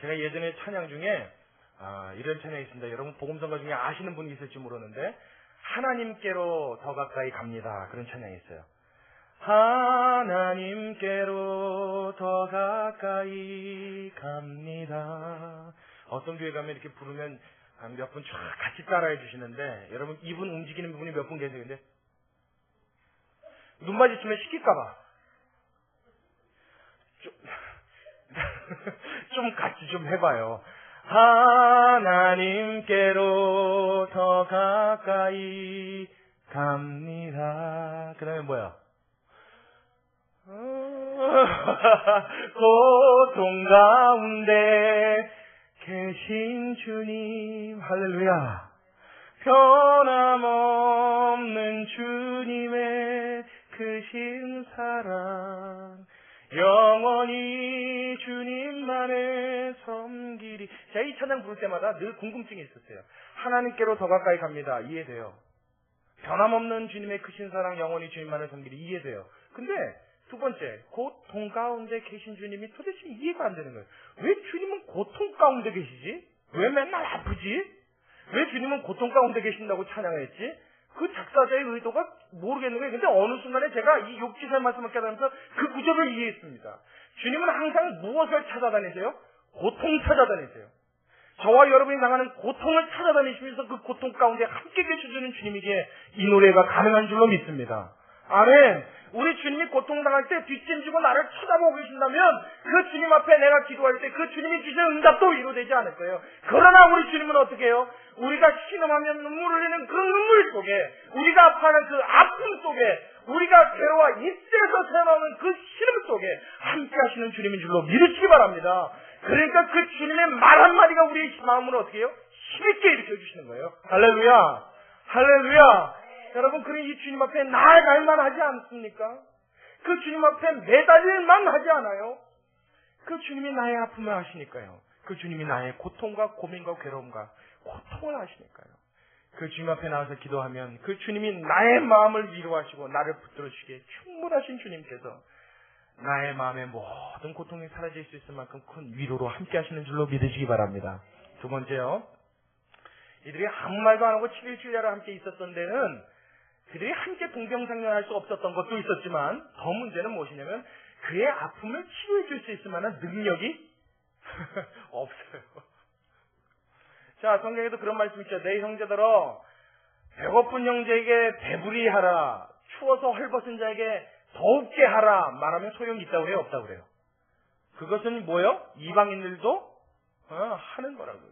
제가 예전에 찬양 중에 이런 찬양이 있습니다. 여러분 복음성가 중에 아시는 분이 있을지 모르는데 하나님께로 더 가까이 갑니다. 그런 찬양이 있어요. 하나님께로 더 가까이 갑니다. 어떤 교회 가면 이렇게 부르면 몇 분 쫙 같이 따라해 주시는데 여러분 입은 움직이는 분이 몇 분 계세요. 근데 눈 마주치면 시킬까봐 좀 같이 좀 해봐요. 하나님께로 더 가까이 갑니다. 그 다음에 뭐야? 고통 가운데 계신 주님, 할렐루야. 변함없는 주님의 크신 사랑, 영원히 주님만을 섬기리. 제가 이 찬양 부를 때마다 늘 궁금증이 있었어요. 하나님께로 더 가까이 갑니다. 이해돼요. 변함없는 주님의 크신 사랑, 영원히 주님만을 섬기리. 이해돼요. 근데 두 번째, 고통 가운데 계신 주님이 도대체 이해가 안 되는 거예요. 왜 주님은 고통 가운데 계시지? 왜 맨날 아프지? 왜 주님은 고통 가운데 계신다고 찬양했지? 그 작사자의 의도가 모르겠는 거예요. 근데 어느 순간에 제가 이 욕지사의 말씀을 깨달으면서 그 구절을 이해했습니다. 주님은 항상 무엇을 찾아다니세요? 고통 찾아다니세요. 저와 여러분이 당하는 고통을 찾아다니시면서 그 고통 가운데 함께 계셔주는 주님에게 이 노래가 가능한 줄로 믿습니다. 아멘. 우리 주님이 고통당할 때 뒷짐지고 나를 쳐다보고 계신다면 그 주님 앞에 내가 기도할 때 그 주님이 주시는 응답도 위로되지 않을 거예요. 그러나 우리 주님은 어떻게 해요? 우리가 신음하며 눈물 흘리는 그 눈물 속에, 우리가 아파하는 그 아픔 속에, 우리가 괴로워 입술에서 새어나오는 그 신음 속에 함께 하시는 주님인 줄로 믿으시기 바랍니다. 그러니까 그 주님의 말 한마디가 우리의 마음을 어떻게 해요? 힘있게 일으켜주시는 거예요. 할렐루야. 할렐루야. 여러분, 그런 이 주님 앞에 나아갈만 하지 않습니까? 그 주님 앞에 매달릴만 하지 않아요? 그 주님이 나의 아픔을 아시니까요. 그 주님이 나의 고통과 고민과 괴로움과 고통을 아시니까요. 그 주님 앞에 나와서 기도하면 그 주님이 나의 마음을 위로하시고 나를 붙들어주시기에 충분하신 주님께서 나의 마음의 모든 고통이 사라질 수 있을 만큼 큰 위로로 함께 하시는 줄로 믿으시기 바랍니다. 두 번째요. 이들이 아무 말도 안 하고 7일 주일야를 함께 있었던 데는 그들이 함께 동병상련할 수 없었던 것도 있었지만 더 문제는 무엇이냐면 그의 아픔을 치료해 줄 수 있을 만한 능력이 없어요. 자, 성경에도 그런 말씀 있죠. 내 형제들아, 배고픈 형제에게 배부리 하라, 추워서 헐벗은 자에게 더욱게 하라 말하면 소용이 있다고 그래요? 없다고 그래요? 그것은 뭐예요? 이방인들도 하는 거라고요.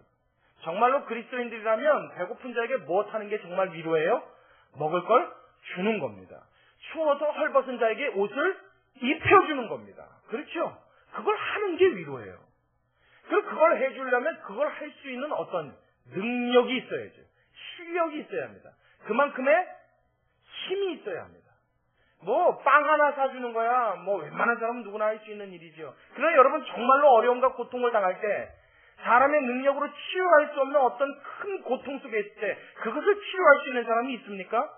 정말로 그리스도인들이라면 배고픈 자에게 무엇하는 게 정말 위로예요? 먹을 걸 주는 겁니다. 추워서 헐벗은 자에게 옷을 입혀주는 겁니다. 그렇죠? 그걸 하는 게 위로예요. 그리고 그걸 해주려면 그걸 할 수 있는 어떤 능력이 있어야죠. 실력이 있어야 합니다. 그만큼의 힘이 있어야 합니다. 뭐 빵 하나 사주는 거야 뭐 웬만한 사람은 누구나 할 수 있는 일이죠. 그러나 여러분 정말로 어려움과 고통을 당할 때 사람의 능력으로 치유할 수 없는 어떤 큰 고통 속에 있을 때 그것을 치유할 수 있는 사람이 있습니까?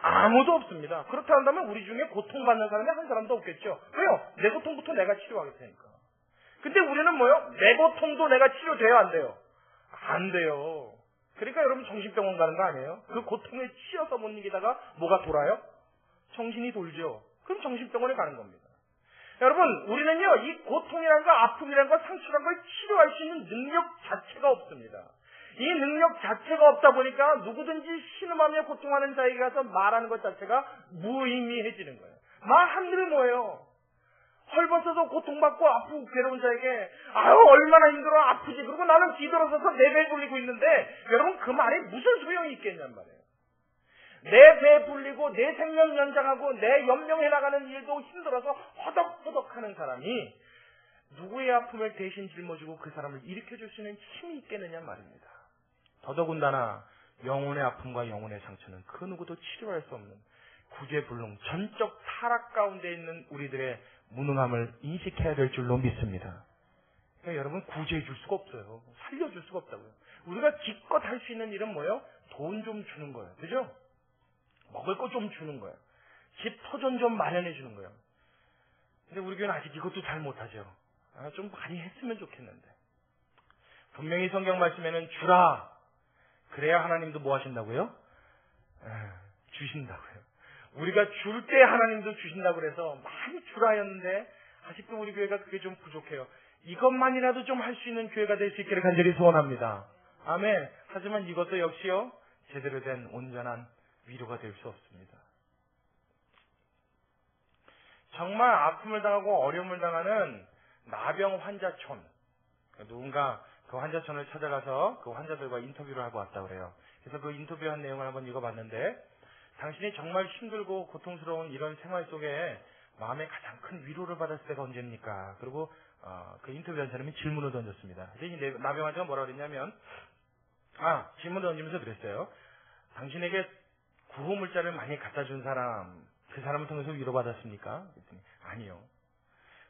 아무도 없습니다. 그렇다 한다면 우리 중에 고통받는 사람이 한 사람도 없겠죠. 왜요? 내 고통부터 내가 치료하겠다니까. 근데 우리는 뭐요? 내 고통도 내가 치료돼야 안 돼요. 안 돼요. 그러니까 여러분 정신병원 가는 거 아니에요? 그 고통에 치여서 못 이기다가 뭐가 돌아요? 정신이 돌죠. 그럼 정신병원에 가는 겁니다. 여러분 우리는요 이 고통이라는 거 아픔이라는 거 상처라는 걸 치료할 수 있는 능력 자체가 없습니다. 이 능력 자체가 없다 보니까 누구든지 신음하며 고통하는 자에게 가서 말하는 것 자체가 무의미해지는 거예요. 말한들 뭐예요? 헐벗어서 고통받고 아프고 괴로운 자에게 아유 얼마나 힘들어 아프지 그리고 나는 뒤돌아서서 내 배 불리고 있는데 여러분 그 말에 무슨 소용이 있겠냔 말이에요. 내 배 불리고 내 생명 연장하고 내 연명해 나가는 일도 힘들어서 허덕허덕하는 사람이 누구의 아픔을 대신 짊어지고 그 사람을 일으켜줄 수 있는 힘이 있겠느냐 말입니다. 더더군다나 영혼의 아픔과 영혼의 상처는 그 누구도 치료할 수 없는 구제불능 전적 타락 가운데 있는 우리들의 무능함을 인식해야 될 줄로 믿습니다. 그러니까 여러분 구제해 줄 수가 없어요. 살려줄 수가 없다고요. 우리가 기껏 할 수 있는 일은 뭐예요? 돈 좀 주는 거예요. 그죠? 먹을 거 좀 주는 거예요. 집 터전 좀 마련해 주는 거예요. 근데 우리 교회는 아직 이것도 잘 못하죠. 좀 많이 했으면 좋겠는데. 분명히 성경 말씀에는 주라. 그래야 하나님도 뭐 하신다고요? 주신다고요. 우리가 줄 때 하나님도 주신다고 그래서 많이 주라 했는데 아직도 우리 교회가 그게 좀 부족해요. 이것만이라도 좀 할 수 있는 교회가 될 수 있기를 간절히 소원합니다. 아멘. 하지만 이것도 역시요 제대로 된 온전한 위로가 될 수 없습니다. 정말 아픔을 당하고 어려움을 당하는 나병 환자촌. 누군가 그 환자촌을 찾아가서 그 환자들과 인터뷰를 하고 왔다고 그래요. 그래서 그 인터뷰한 내용을 한번 읽어봤는데 당신이 정말 힘들고 고통스러운 이런 생활 속에 마음에 가장 큰 위로를 받았을 때가 언제입니까? 그리고 그 인터뷰한 사람이 질문을 던졌습니다. 근데 이 나병 환자가 뭐라고 그랬냐면 질문을 던지면서 그랬어요. 당신에게 구호물자를 많이 갖다 준 사람, 그 사람을 통해서 위로받았습니까? 그랬더니 아니요.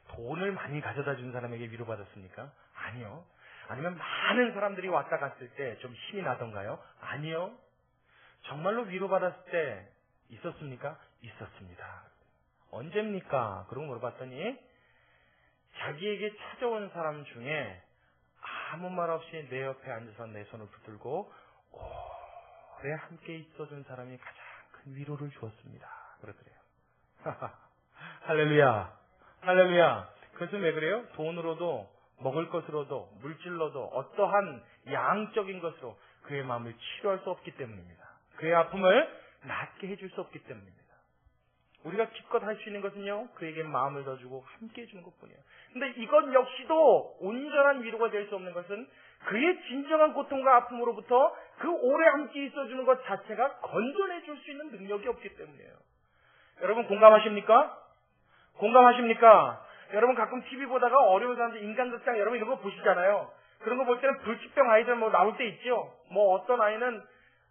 돈을 많이 가져다 준 사람에게 위로받았습니까? 아니요. 아니면 많은 사람들이 왔다 갔을 때 좀 힘이 나던가요? 아니요. 정말로 위로받았을 때 있었습니까? 있었습니다. 언제입니까? 그러고 물어봤더니 자기에게 찾아온 사람 중에 아무 말 없이 내 옆에 앉아서 내 손을 붙들고 오래 함께 있어준 사람이 가장 큰 위로를 주었습니다. 그러더래요. 할렐루야. 할렐루야. 그것은 왜 그래요? 돈으로도 먹을 것으로도 물질로도 어떠한 양적인 것으로 그의 마음을 치료할 수 없기 때문입니다. 그의 아픔을 낫게 해줄 수 없기 때문입니다. 우리가 기껏 할 수 있는 것은요 그에게 마음을 더 주고 함께 해주는 것뿐이에요. 근데 이것 역시도 온전한 위로가 될 수 없는 것은 그의 진정한 고통과 아픔으로부터 그 오래 함께 있어주는 것 자체가 건져내 줄 수 있는 능력이 없기 때문이에요. 여러분 공감하십니까? 공감하십니까? 여러분 가끔 TV 보다가 어려운 사람들 인간극장 여러분 이런 거 보시잖아요. 그런 거 볼 때는 불치병 아이들 뭐 나올 때 있죠. 뭐 어떤 아이는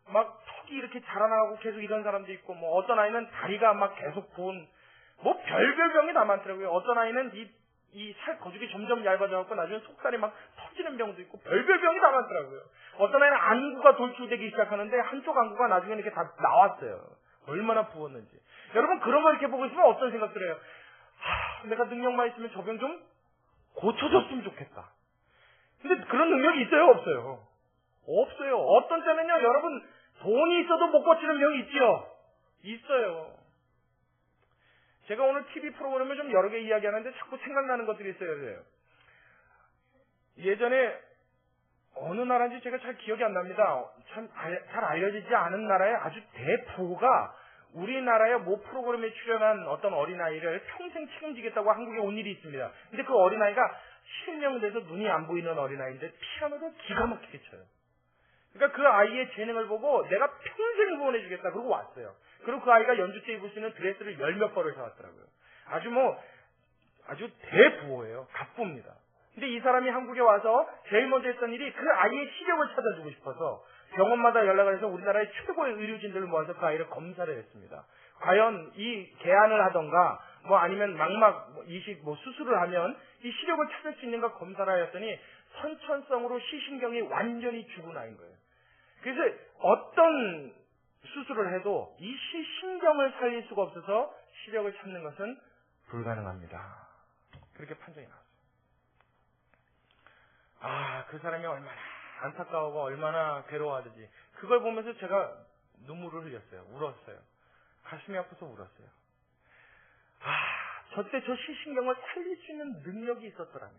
막 턱이 이렇게 자라나가고 계속 이런 사람도 있고 뭐 어떤 아이는 다리가 막 계속 부은 뭐 별별 병이 다 많더라고요. 어떤 아이는 이 살 거죽이 점점 얇아져갖고 나중에 속살이 막 터지는 병도 있고 별별 병이 다 많더라고요. 어떤 아이는 안구가 돌출되기 시작하는데 한쪽 안구가 나중에 이렇게 다 나왔어요. 얼마나 부었는지. 여러분 그런 거 이렇게 보고 있으면 어떤 생각 들어요? 내가 능력만 있으면 저 병 좀 고쳐줬으면 좋겠다. 근데 그런 능력이 있어요? 없어요? 없어요. 어떤 때는요, 여러분, 돈이 있어도 못 고치는 병이 있지요? 있어요. 제가 오늘 TV 프로그램을 좀 여러 개 이야기하는데 자꾸 생각나는 것들이 있어요. 예전에 어느 나라인지 제가 잘 기억이 안 납니다. 참 잘 알려지지 않은 나라의 아주 대부호가 우리나라의 모 프로그램에 출연한 어떤 어린아이를 평생 책임지겠다고 한국에 온 일이 있습니다. 근데 그 어린아이가 실명돼서 눈이 안 보이는 어린아이인데 피아노를 기가 막히게 쳐요. 그러니까 그 아이의 재능을 보고 내가 평생 후원해주겠다 그러고 왔어요. 그리고 그 아이가 연주 때 입을 수 있는 드레스를 10몇 벌을 사왔더라고요. 아주 대부호예요. 갑부입니다. 근데 이 사람이 한국에 와서 제일 먼저 했던 일이 그 아이의 시력을 찾아주고 싶어서 병원마다 연락을 해서 우리나라의 최고의 의료진들을 모아서 그 아이를 검사를 했습니다. 과연 이 개안을 하던가 아니면 망막 이식 수술을 하면 이 시력을 찾을 수 있는가 검사를 하였더니 선천성으로 시신경이 완전히 죽은 아이인 거예요. 그래서 어떤 수술을 해도 이 시신경을 살릴 수가 없어서 시력을 찾는 것은 불가능합니다. 그렇게 판정이 나왔어요. 그 사람이 얼마나 안타까워하고 얼마나 괴로워하든지 그걸 보면서 제가 눈물을 흘렸어요. 울었어요. 가슴이 아파서 울었어요. 저때 저 시신경을 살릴 수 있는 능력이 있었더라면,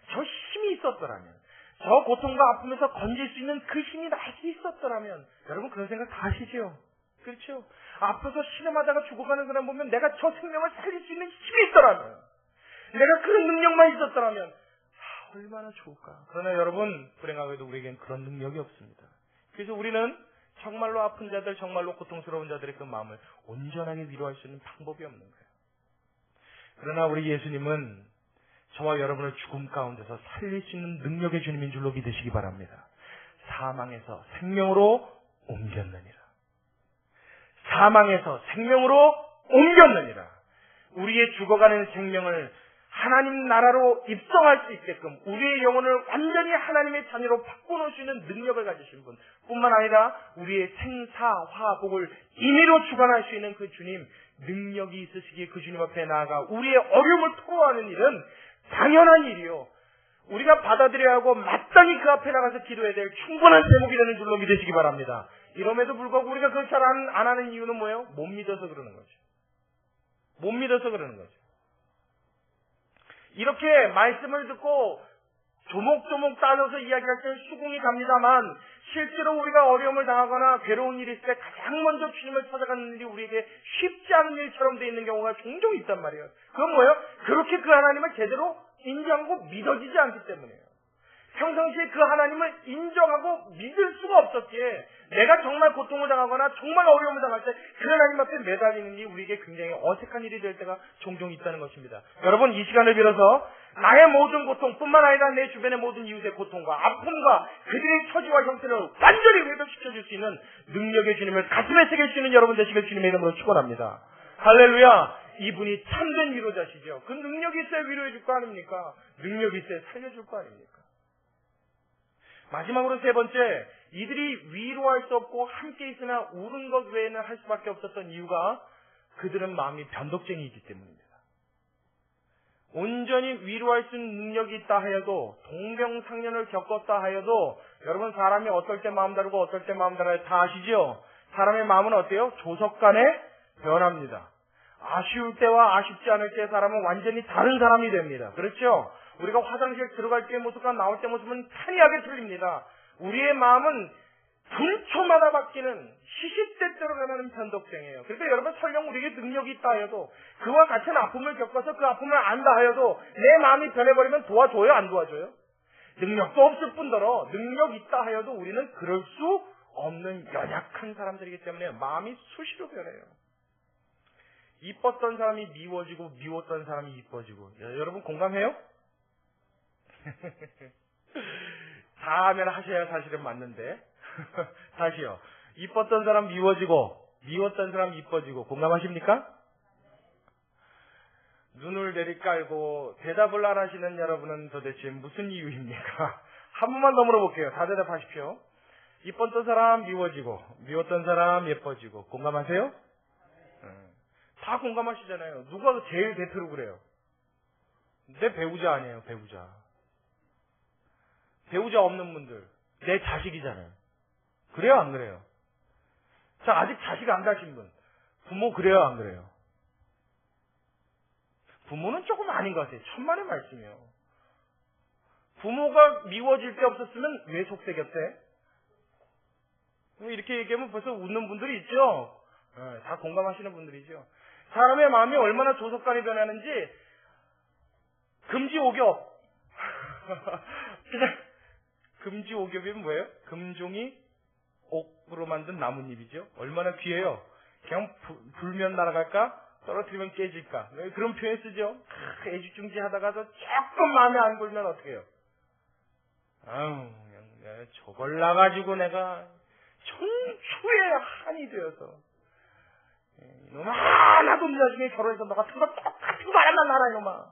저 힘이 있었더라면, 저 고통과 아픔에서 건질 수 있는 그 힘이 나에게 있었더라면, 여러분 그런 생각 다 하시죠? 그렇죠? 아파서 신음하다가 죽어가는 사람 보면 내가 저 생명을 살릴 수 있는 힘이 있더라면, 내가 그런 능력만 있었더라면 얼마나 좋을까. 그러나 여러분 불행하게도 우리에겐 그런 능력이 없습니다. 그래서 우리는 정말로 아픈 자들, 정말로 고통스러운 자들의 그 마음을 온전하게 위로할 수 있는 방법이 없는 거예요. 그러나 우리 예수님은 저와 여러분을 죽음 가운데서 살릴 수 있는 능력의 주님인 줄로 믿으시기 바랍니다. 사망에서 생명으로 옮겼느니라. 사망에서 생명으로 옮겼느니라. 우리의 죽어가는 생명을 하나님 나라로 입성할 수 있게끔 우리의 영혼을 완전히 하나님의 자녀로 바꿔놓을 수 있는 능력을 가지신 분 뿐만 아니라 우리의 생사화복을 임의로 주관할 수 있는 그 주님, 능력이 있으시기에 그 주님 앞에 나아가 우리의 어려움을 토로하는 일은 당연한 일이요, 우리가 받아들여야 하고 마땅히 그 앞에 나가서 기도해야 될 충분한 제목이 되는 줄로 믿으시기 바랍니다. 이럼에도 불구하고 우리가 그걸 잘 안 하는 이유는 뭐예요? 못 믿어서 그러는 거죠. 못 믿어서 그러는 거죠. 이렇게 말씀을 듣고 조목조목 따져서 이야기할 때는 수긍이 갑니다만 실제로 우리가 어려움을 당하거나 괴로운 일이 있을 때 가장 먼저 주님을 찾아가는 일이 우리에게 쉽지 않은 일처럼 되어 있는 경우가 종종 있단 말이에요. 그건 뭐예요? 그렇게 그 하나님을 제대로 인정하고 믿어지지 않기 때문이에요. 평상시에 그 하나님을 인정하고 믿을 수가 없었기에 내가 정말 고통을 당하거나 정말 어려움을 당할 때 그 하나님 앞에 매달리는 일이 우리에게 굉장히 어색한 일이 될 때가 종종 있다는 것입니다. 여러분 이 시간을 빌어서 나의 모든 고통뿐만 아니라 내 주변의 모든 이웃의 고통과 아픔과 그들의 처지와 형태를 완전히 회복시켜줄 수 있는 능력의 주님을 가슴에 새길 수 있는 여러분 되시길 주님의 이름으로 축원합니다. 할렐루야. 이분이 참된 위로자시죠. 그 능력이 있어야 위로해 줄 거 아닙니까? 능력이 있어야 살려줄 거 아닙니까? 마지막으로 세 번째, 이들이 위로할 수 없고 함께 있으나 우는 것 외에는 할 수밖에 없었던 이유가 그들은 마음이 변덕쟁이이기 때문입니다. 온전히 위로할 수 있는 능력이 있다 하여도, 동병상련을 겪었다 하여도, 여러분 사람이 어떨 때 마음 다르고 어떨 때 마음 다르고 다 아시죠? 사람의 마음은 어때요? 조석간에 변합니다. 아쉬울 때와 아쉽지 않을 때 사람은 완전히 다른 사람이 됩니다. 그렇죠? 우리가 화장실 들어갈 때의 모습과 나올 때 모습은 판이하게 틀립니다. 우리의 마음은 분초마다 바뀌는 시시때때로 변하는 변덕쟁이에요. 그러니까 여러분 설령 우리에게 능력이 있다 하여도, 그와 같은 아픔을 겪어서 그 아픔을 안다 하여도 내 마음이 변해버리면 도와줘요? 안 도와줘요? 능력도 없을 뿐더러 능력 있다 하여도 우리는 그럴 수 없는 연약한 사람들이기 때문에 마음이 수시로 변해요. 이뻤던 사람이 미워지고 미웠던 사람이 이뻐지고. 여러분 공감해요? 다 하면 하셔야 사실은 맞는데. 다시요. 이뻤던 사람 미워지고 미웠던 사람 이뻐지고. 공감하십니까? 눈을 내리깔고 대답을 안 하시는 여러분은 도대체 무슨 이유입니까? 한 번만 더 물어볼게요. 다 대답하십시오. 이뻤던 사람 미워지고 미웠던 사람 예뻐지고. 공감하세요? 다 공감하시잖아요. 누가 제일 대표로 그래요? 내 배우자 아니에요, 배우자. 배우자 없는 분들, 내 자식이잖아요. 그래요, 안 그래요? 자, 아직 자식 안 가신 분, 부모 그래요, 안 그래요? 부모는 조금 아닌 것 같아요. 천만의 말씀이에요. 부모가 미워질 게 없었으면 왜 속세 곁에? 이렇게 얘기하면 벌써 웃는 분들이 있죠? 다 공감하시는 분들이죠. 사람의 마음이 얼마나 조속간에 변하는지, 금지옥엽. 그냥, 금지옥엽이면 뭐예요? 금종이 옥으로 만든 나뭇잎이죠. 얼마나 귀해요. 그냥 불면 날아갈까? 떨어뜨리면 깨질까? 그런 표현 쓰죠. 애지중지 하다가도 조금 마음에 안 걸면 어떡해요? 아유, 그냥 저걸 나가지고 내가 천추의 한이 되어서 이놈아 하나도 나중에 결혼해서 너 같은 거 똑같은 바람만 나라 이놈아.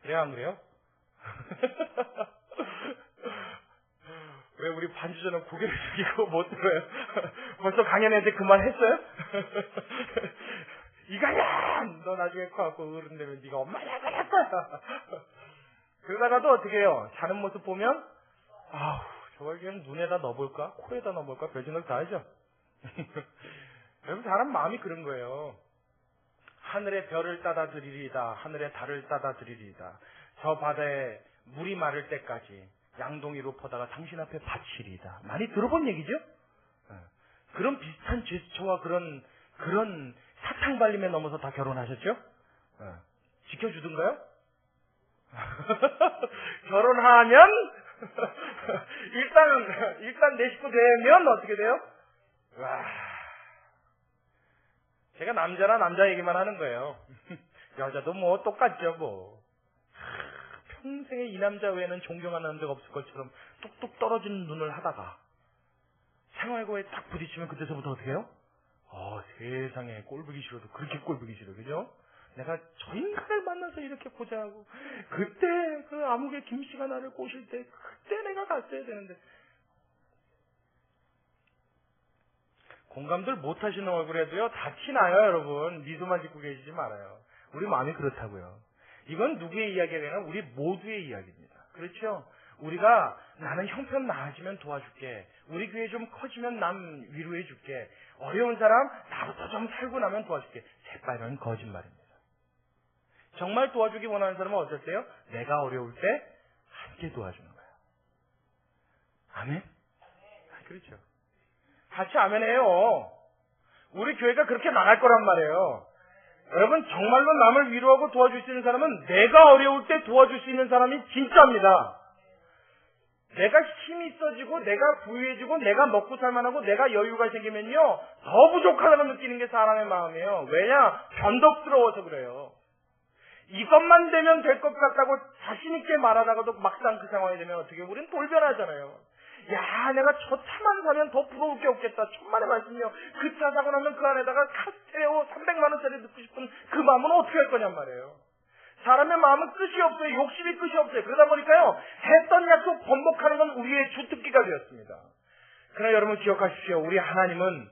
그래요 안 그래요? 왜 우리 반주자는 고개를 숙이고 못 들어요? 벌써 강연했는데 그 말 했어요? 이강연! 너 나중에 커갖고 어른 되면 네가 엄마야 그럴 거야. 그러다가도 어떻게 해요? 자는 모습 보면 아우 저걸 그냥 눈에다 넣어볼까? 코에다 넣어볼까? 별 생각 다 하죠? 여러분 사람 마음이 그런 거예요. 하늘의 별을 따다 드리리이다. 하늘의 달을 따다 드리리이다. 저 바다에 물이 마를 때까지 양동이로 퍼다가 당신 앞에 바치리이다. 많이 들어본 얘기죠? 그런 비슷한 제스처와 그런 사탕발림에 넘어서 다 결혼하셨죠? 지켜주던가요? 결혼하면 일단 내 식구 되면 어떻게 돼요? 와, 제가 남자나 남자 얘기만 하는 거예요. 여자도 뭐 똑같죠 뭐. 평생에 이 남자 외에는 존경하는 남자가 없을 것처럼 뚝뚝 떨어지는 눈을 하다가 생활고에 딱 부딪히면 그때서부터 어떻게 해요? 세상에 꼴보기 싫어도 그렇게 꼴보기 싫어, 그죠? 내가 저 인간을 만나서 이렇게 고자하고 그때 그 암흑의 김씨가 나를 꼬실 때 그때 내가 갔어야 되는데. 공감들 못하시는 얼굴에도요 다 티나요 여러분. 미소만 짓고 계시지 말아요. 우리 마음이 그렇다고요. 이건 누구의 이야기가 아니라 우리 모두의 이야기입니다. 그렇죠? 우리가 나는 형편 나아지면 도와줄게. 우리 교회 좀 커지면 남 위로해 줄게. 어려운 사람 나부터 좀 살고 나면 도와줄게. 새빨간 거짓말입니다. 정말 도와주기 원하는 사람은 어떨때요? 내가 어려울 때 함께 도와주는 거예요. 아멘? 그렇죠. 같이 아멘해요. 우리 교회가 그렇게 나갈 거란 말이에요. 여러분 정말로 남을 위로하고 도와줄 수 있는 사람은 내가 어려울 때 도와줄 수 있는 사람이 진짜입니다. 내가 힘이 있어지고 내가 부유해지고 내가 먹고 살만하고 내가 여유가 생기면요 더 부족하다고 느끼는 게 사람의 마음이에요. 왜냐? 변덕스러워서 그래요. 이것만 되면 될 것 같다고 자신 있게 말하다가도 막상 그 상황이 되면 어떻게 우리는 돌변하잖아요. 야, 내가 저 차만 사면 더 부러울 게 없겠다. 천만의 말씀이요. 그 차 사고 나면 그 안에다가 카스테레오 300만 원짜리 넣고 싶은 그 마음은 어떻게 할 거냔 말이에요. 사람의 마음은 끝이 없어요. 욕심이 끝이 없어요. 그러다 보니까요 했던 약속 번복하는 건 우리의 주특기가 되었습니다. 그러나 여러분 기억하십시오. 우리 하나님은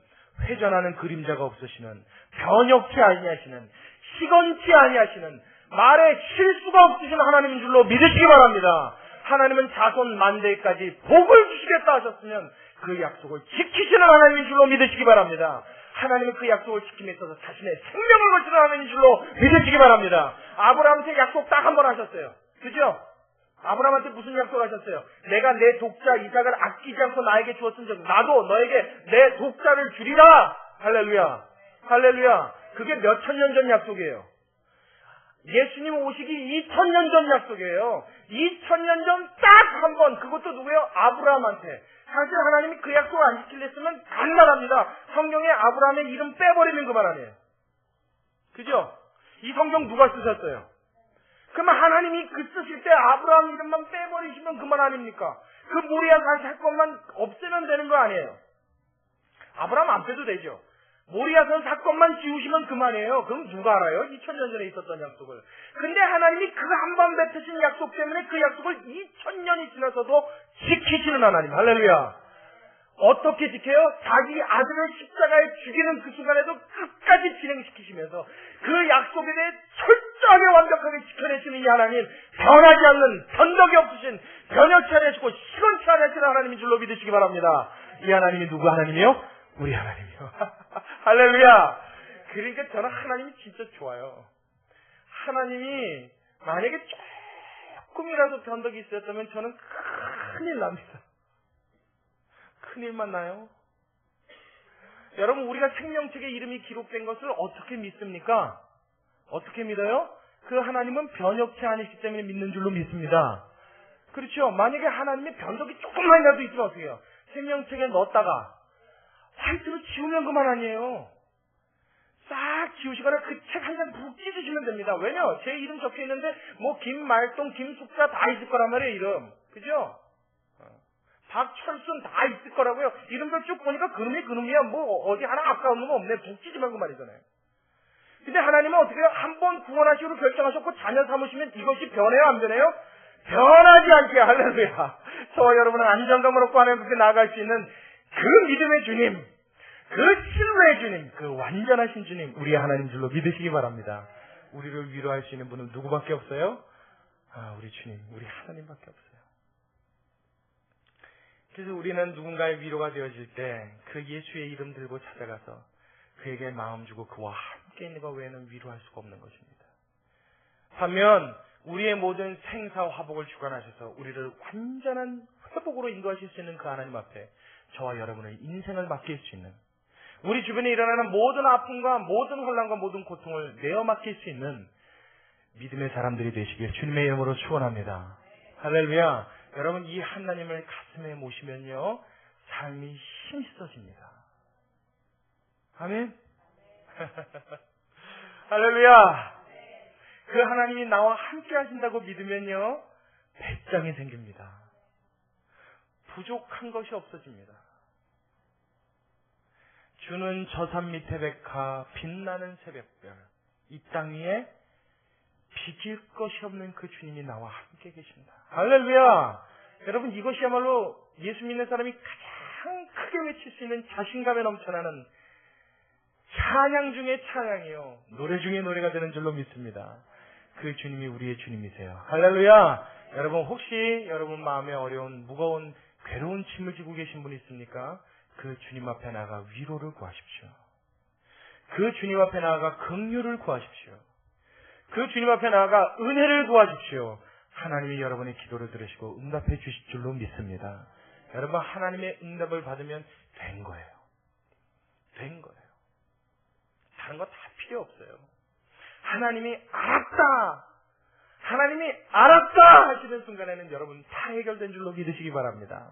회전하는 그림자가 없으시는, 변혁치 아니하시는, 시건치 아니하시는, 말에 실수가 없으신 하나님인 줄로 믿으시기 바랍니다. 하나님은 자손 만대까지 복을 주시겠다 하셨으면 그 약속을 지키시는 하나님인 줄로 믿으시기 바랍니다. 하나님은 그 약속을 지킴에 있어서 자신의 생명을 걸치는 하나님인 줄로 믿으시기 바랍니다. 아브라함한테 약속 딱 한 번 하셨어요. 그죠? 아브라함한테 무슨 약속을 하셨어요? 내가 내 독자 이삭을 아끼지 않고 나에게 주었은 나도 너에게 내 독자를 주리라. 할렐루야. 할렐루야. 그게 몇천 년 전 약속이에요. 예수님 오시기 2000년 전 약속이에요. 2000년 전 딱 한 번, 그것도 누구예요? 아브라함한테. 사실 하나님이 그 약속을 안 지키려 했으면 간단합니다. 성경에 아브라함의 이름 빼버리면 그만 아니에요. 그죠? 이 성경 누가 쓰셨어요? 그러면 하나님이 그 쓰실 때 아브라함 이름만 빼버리시면 그만 아닙니까? 그 모리아 사건만 없애면 되는 거 아니에요? 아브라함 안 빼도 되죠. 모리아산 사건만 지우시면 그만이에요. 그럼 누가 알아요? 2000년 전에 있었던 약속을. 근데 하나님이 그 한 번 뱉으신 약속 때문에 그 약속을 2000년이 지나서도 지키시는 하나님. 할렐루야. 어떻게 지켜요? 자기 아들을 십자가에 죽이는 그 순간에도 끝까지 진행시키시면서 그 약속에 대해 철저하게 완벽하게 지켜내시는 이 하나님, 변하지 않는, 변덕이 없으신, 변혁치 않으시고 시건치 않으시는 하나님인 줄로 믿으시기 바랍니다. 이 하나님이 누구 하나님이요? 우리 하나님이요. 할렐루야. 그러니까 저는 하나님이 진짜 좋아요. 하나님이 만약에 조금이라도 변덕이 있었다면 저는 큰일 납니다. 큰일만 나요. 여러분, 우리가 생명책에 이름이 기록된 것을 어떻게 믿습니까? 어떻게 믿어요? 그 하나님은 변혁치 않으시기 때문에 믿는 줄로 믿습니다. 그렇죠? 만약에 하나님의 변덕이 조금만이라도 있으면 어떻게 해요? 생명책에 넣었다가 화이트로 지우면 그만 아니에요. 싹 지우시거나 그 책 한 장 푹 찢으시면 됩니다. 왜냐? 제 이름 적혀 있는데 뭐 김말동, 김숙자 다 있을 거란 말이에요. 이름. 그죠? 박철순 다 있을 거라고요. 이름들 쭉 보니까 그놈이 그놈이야. 뭐 어디 하나 아까운 거 없네. 북치지만 그 말이잖아요. 근데 하나님은 어떻게 해요? 한번 구원하시기로 결정하셨고 자녀 삼으시면 이것이 변해요, 안 변해요? 변하지 않게. 할렐루야. 저와 여러분은 안정감을 얻고 하나님 그렇게 나아갈 수 있는 그 믿음의 주님, 그 신뢰의 주님, 그 완전하신 주님, 우리 하나님 줄로 믿으시기 바랍니다. 우리를 위로할 수 있는 분은 누구밖에 없어요? 우리 주님, 우리 하나님밖에 없어요. 그래서 우리는 누군가의 위로가 되어질 때 그 예수의 이름 들고 찾아가서 그에게 마음 주고 그와 함께 있는 것 외에는 위로할 수가 없는 것입니다. 반면 우리의 모든 생사 화복을 주관하셔서 우리를 완전한 회복으로 인도하실 수 있는 그 하나님 앞에 저와 여러분의 인생을 맡길 수 있는, 우리 주변에 일어나는 모든 아픔과 모든 혼란과 모든 고통을 내어 맡길 수 있는 믿음의 사람들이 되시길 주님의 이름으로 축원합니다. 할렐루야. 여러분, 이 하나님을 가슴에 모시면요 삶이 힘있어집니다. 아멘. 할렐루야. 그 하나님이 나와 함께 하신다고 믿으면요 배짱이 생깁니다. 부족한 것이 없어집니다. 주는 저산 밑에 백화 빛나는 새벽별, 이 땅 위에 비길 것이 없는 그 주님이 나와 함께 계십니다. 할렐루야. 여러분, 이것이야말로 예수 믿는 사람이 가장 크게 외칠 수 있는 자신감에 넘쳐나는 찬양 중에 찬양이요 노래 중에 노래가 되는 줄로 믿습니다. 그 주님이 우리의 주님이세요. 할렐루야. 여러분, 혹시 여러분 마음에 어려운 무거운 괴로운 짐을 지고 계신 분이 있습니까? 그 주님 앞에 나아가 위로를 구하십시오. 그 주님 앞에 나아가 긍휼을 구하십시오. 그 주님 앞에 나아가 은혜를 구하십시오. 하나님이 여러분의 기도를 들으시고 응답해 주실 줄로 믿습니다. 여러분, 하나님의 응답을 받으면 된 거예요. 된 거예요. 다른 거 다 필요 없어요. 하나님이 알았다, 하나님이 알았다 하시는 순간에는 여러분 다 해결된 줄로 믿으시기 바랍니다.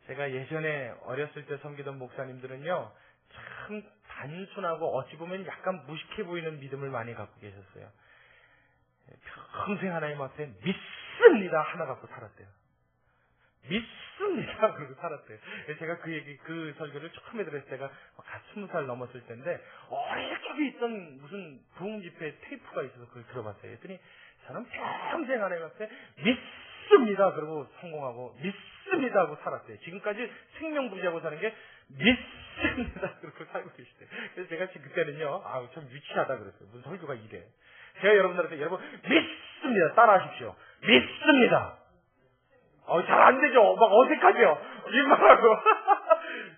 제가 예전에 어렸을 때 섬기던 목사님들은요 참 단순하고 어찌 보면 약간 무식해 보이는 믿음을 많이 갖고 계셨어요. 평생 하나님 앞에 믿습니다 하나 갖고 살았대요. 믿습니다 그러고 살았대요. 제가 그 설교를 처음에 들었을 때가 갓 20살 넘었을 때인데 어릴 적에 있던 무슨 부흥 집회 테이프가 있어서 그걸 들어봤어요. 했더니 저는 평생 하나님 앞에 믿습니다 그러고 성공하고 믿습니다 하고 살았대요. 지금까지 생명부지하고 사는 게 믿습니다 그렇게 살고 계시대요. 그래서 제가 지금 그때는요 참 유치하다 그랬어요. 무슨 설교가 이래. 제가 여러분들한테 여러분 믿습니다 따라하십시오. 믿습니다. 잘 안 되죠. 막 어색하죠. 민망하고.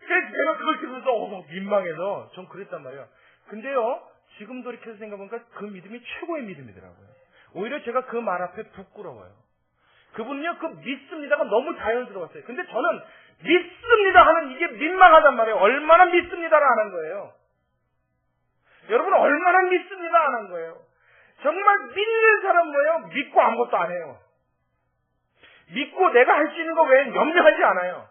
그래서 제가 그걸 들으면서 민망해서 전 그랬단 말이에요. 근데요 지금 돌이켜서 생각해보니까 그 믿음이 최고의 믿음이더라고요. 오히려 제가 그 말 앞에 부끄러워요. 그분은요 그 믿습니다가 너무 자연스러웠어요. 근데 저는 믿습니다 하는 이게 민망하단 말이에요. 얼마나 믿습니다를 안 한 거예요. 여러분 얼마나 믿습니다 안 한 거예요. 정말 믿는 사람 뭐예요? 믿고 아무것도 안 해요. 믿고 내가 할 수 있는 거 외엔 염려하지 않아요.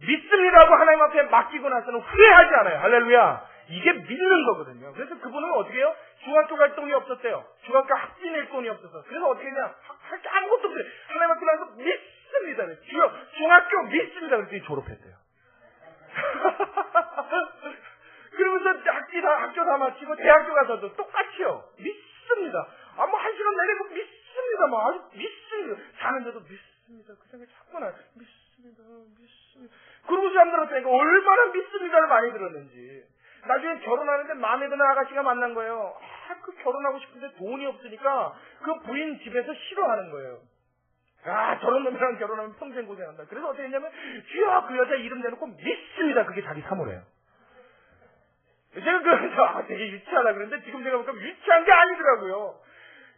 믿습니다고 하나님 앞에 맡기고 나서는 후회하지 않아요. 할렐루야. 이게 믿는 거거든요. 그래서 그분은 어떻게 해요? 중학교 갈 돈이 없었대요. 중학교 학비 낼 돈이 없어서. 그래서 어떻게 했냐? 할 게 아무것도 없어요. 하나님 앞에 나서 믿습니다. 주여, 중학교 믿습니다. 그랬더니 졸업했대요. 그러면서 학교 다 마치고 대학교 가서도 똑같이요. 믿습니다. 뭐 1시간 내내고 믿습니다. 아주 믿습니다. 자는데도 믿습니다. 그 생각이 자꾸 나요. 믿습니다. 그러고 잠들었다니까 얼마나 믿습니다를 많이 들었는지. 나중에 결혼하는데 마음에 드는 아가씨가 만난 거예요. 그 결혼하고 싶은데 돈이 없으니까 그 부인 집에서 싫어하는 거예요. 저런 놈이랑 결혼하면 평생 고생한다. 그래서 어떻게 했냐면 주여 그 여자 이름 대놓고 믿습니다. 그게 자기 사모래요. 제가 그래서 되게 유치하다 그랬는데 지금 제가 보니까 유치한 게 아니더라고요.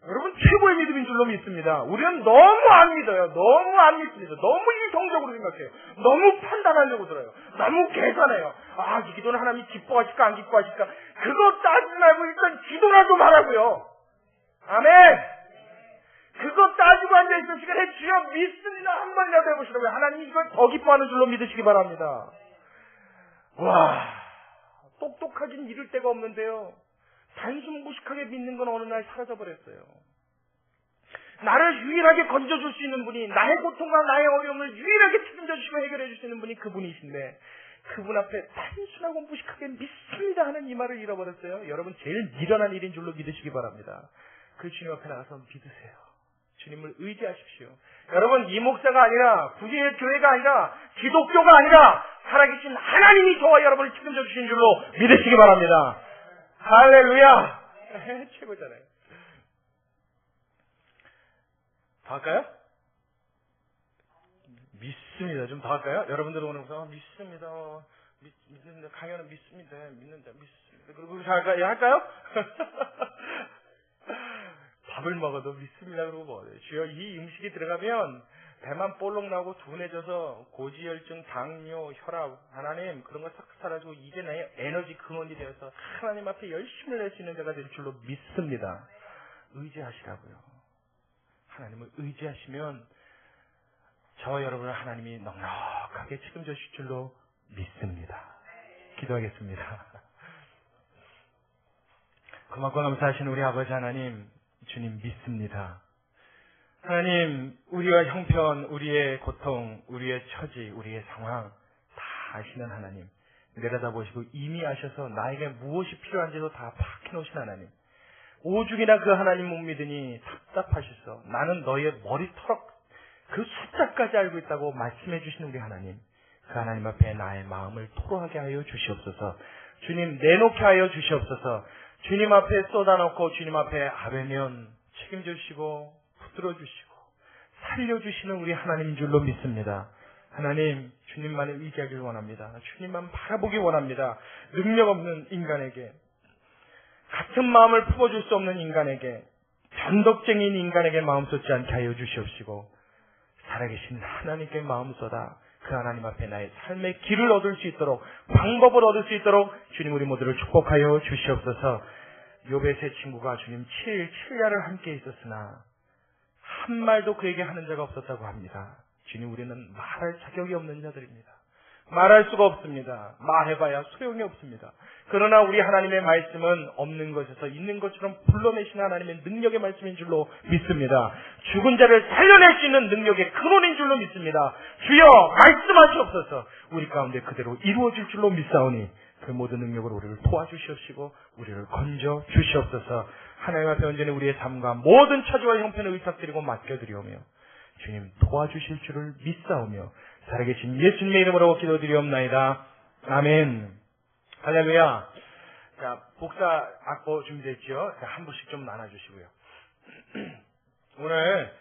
여러분 최고의 믿음인 줄로 믿습니다. 우리는 너무 안 믿어요. 너무 안 믿습니다. 너무 이성적으로 생각해요. 너무 판단하려고 들어요. 너무 계산해요. 이 기도는 하나님이 기뻐하실까 안 기뻐하실까. 그거 따지지 말고 일단 기도나 좀 하라고요. 아멘. 그거 따지고 앉아있는 시간에 주여 믿습니다 한 번이라도 해보시라고요. 하나님이 이걸 더 기뻐하는 줄로 믿으시기 바랍니다. 와, 똑똑하긴 이를 데가 없는데요. 단순 무식하게 믿는 건 어느 날 사라져버렸어요. 나를 유일하게 건져줄 수 있는 분이, 나의 고통과 나의 어려움을 유일하게 책임져 주시고 해결해 줄 수 있는 분이 그분이신데, 그분 앞에 단순하고 무식하게 믿습니다 하는 이 말을 잃어버렸어요. 여러분, 제일 미련한 일인 줄로 믿으시기 바랍니다. 그 주님 앞에 나가서 믿으세요. 주님을 의지하십시오. 여러분, 이 목사가 아니라, 구주의 교회가 아니라, 기독교가 아니라 살아계신 하나님이 저와 여러분을 책임져 주신 줄로 믿으시기 바랍니다. 할렐루야. 최고잖아요. 더 할까요? 믿습니다. 좀 더 할까요? 여러분들 오늘 무슨 믿습니다. 믿는다. 강연은 믿습니다. 믿는다. 믿습니다. 그리고 할까요? 할까요? 밥을 먹어도 믿습니다. 그러고 뭐 주여, 이 음식이 들어가면 배만 볼록 나고 둔해져서 고지혈증, 당뇨, 혈압, 하나님 그런 거 싹 사라지고 이제 나의 에너지 근원이 되어서 하나님 앞에 열심을 낼 수 있는 자가 될 줄로 믿습니다. 의지하시라고요. 하나님을 의지하시면 저와 여러분을 하나님이 넉넉하게 책임져 주실 줄로 믿습니다. 기도하겠습니다. 그만큼 감사하신 우리 아버지 하나님, 주님 믿습니다. 하나님, 우리와 형편, 우리의 고통, 우리의 처지, 우리의 상황 다 아시는 하나님, 내려다보시고 이미 아셔서 나에게 무엇이 필요한지도 다 파악해 놓으신 하나님, 오죽이나 그 하나님 못 믿으니 답답하셔서 나는 너의 머리털럭 그 숫자까지 알고 있다고 말씀해 주신 우리 하나님, 그 하나님 앞에 나의 마음을 토로하게 하여 주시옵소서. 주님, 내놓게 하여 주시옵소서. 주님 앞에 쏟아놓고 주님 앞에 아뢰면 책임져 주시고 붙들어 주시고 살려주시는 우리 하나님인 줄로 믿습니다. 하나님, 주님만을 의지하길 원합니다. 주님만 바라보기 원합니다. 능력 없는 인간에게, 같은 마음을 품어줄 수 없는 인간에게, 변덕쟁이인 인간에게 마음 쏟지 않게 하여 주시옵시고, 살아계신 하나님께 마음 쏟아 그 하나님 앞에 나의 삶의 길을 얻을 수 있도록, 방법을 얻을 수 있도록 주님 우리 모두를 축복하여 주시옵소서. 욥의 세 친구가 주님 7년을 함께 있었으나 한 말도 그에게 하는 자가 없었다고 합니다. 주님, 우리는 말할 자격이 없는 자들입니다. 말할 수가 없습니다. 말해봐야 소용이 없습니다. 그러나 우리 하나님의 말씀은 없는 것에서 있는 것처럼 불러내시는 하나님의 능력의 말씀인 줄로 믿습니다. 죽은 자를 살려낼 수 있는 능력의 근원인 줄로 믿습니다. 주여, 말씀하시옵소서. 우리 가운데 그대로 이루어질 줄로 믿사오니 그 모든 능력으로 우리를 도와주시옵시고 우리를 건져 주시옵소서. 하나님 앞에 언제나 우리의 삶과 모든 처지와 형편을 의탁드리고 맡겨드리오며 주님 도와주실 줄을 믿사오며 살아계신 예수님의 이름으로 기도드리옵나이다. 아멘. 할렐루야. 자, 복사 악보 준비됐죠? 한 분씩 좀 나눠주시고요. 오늘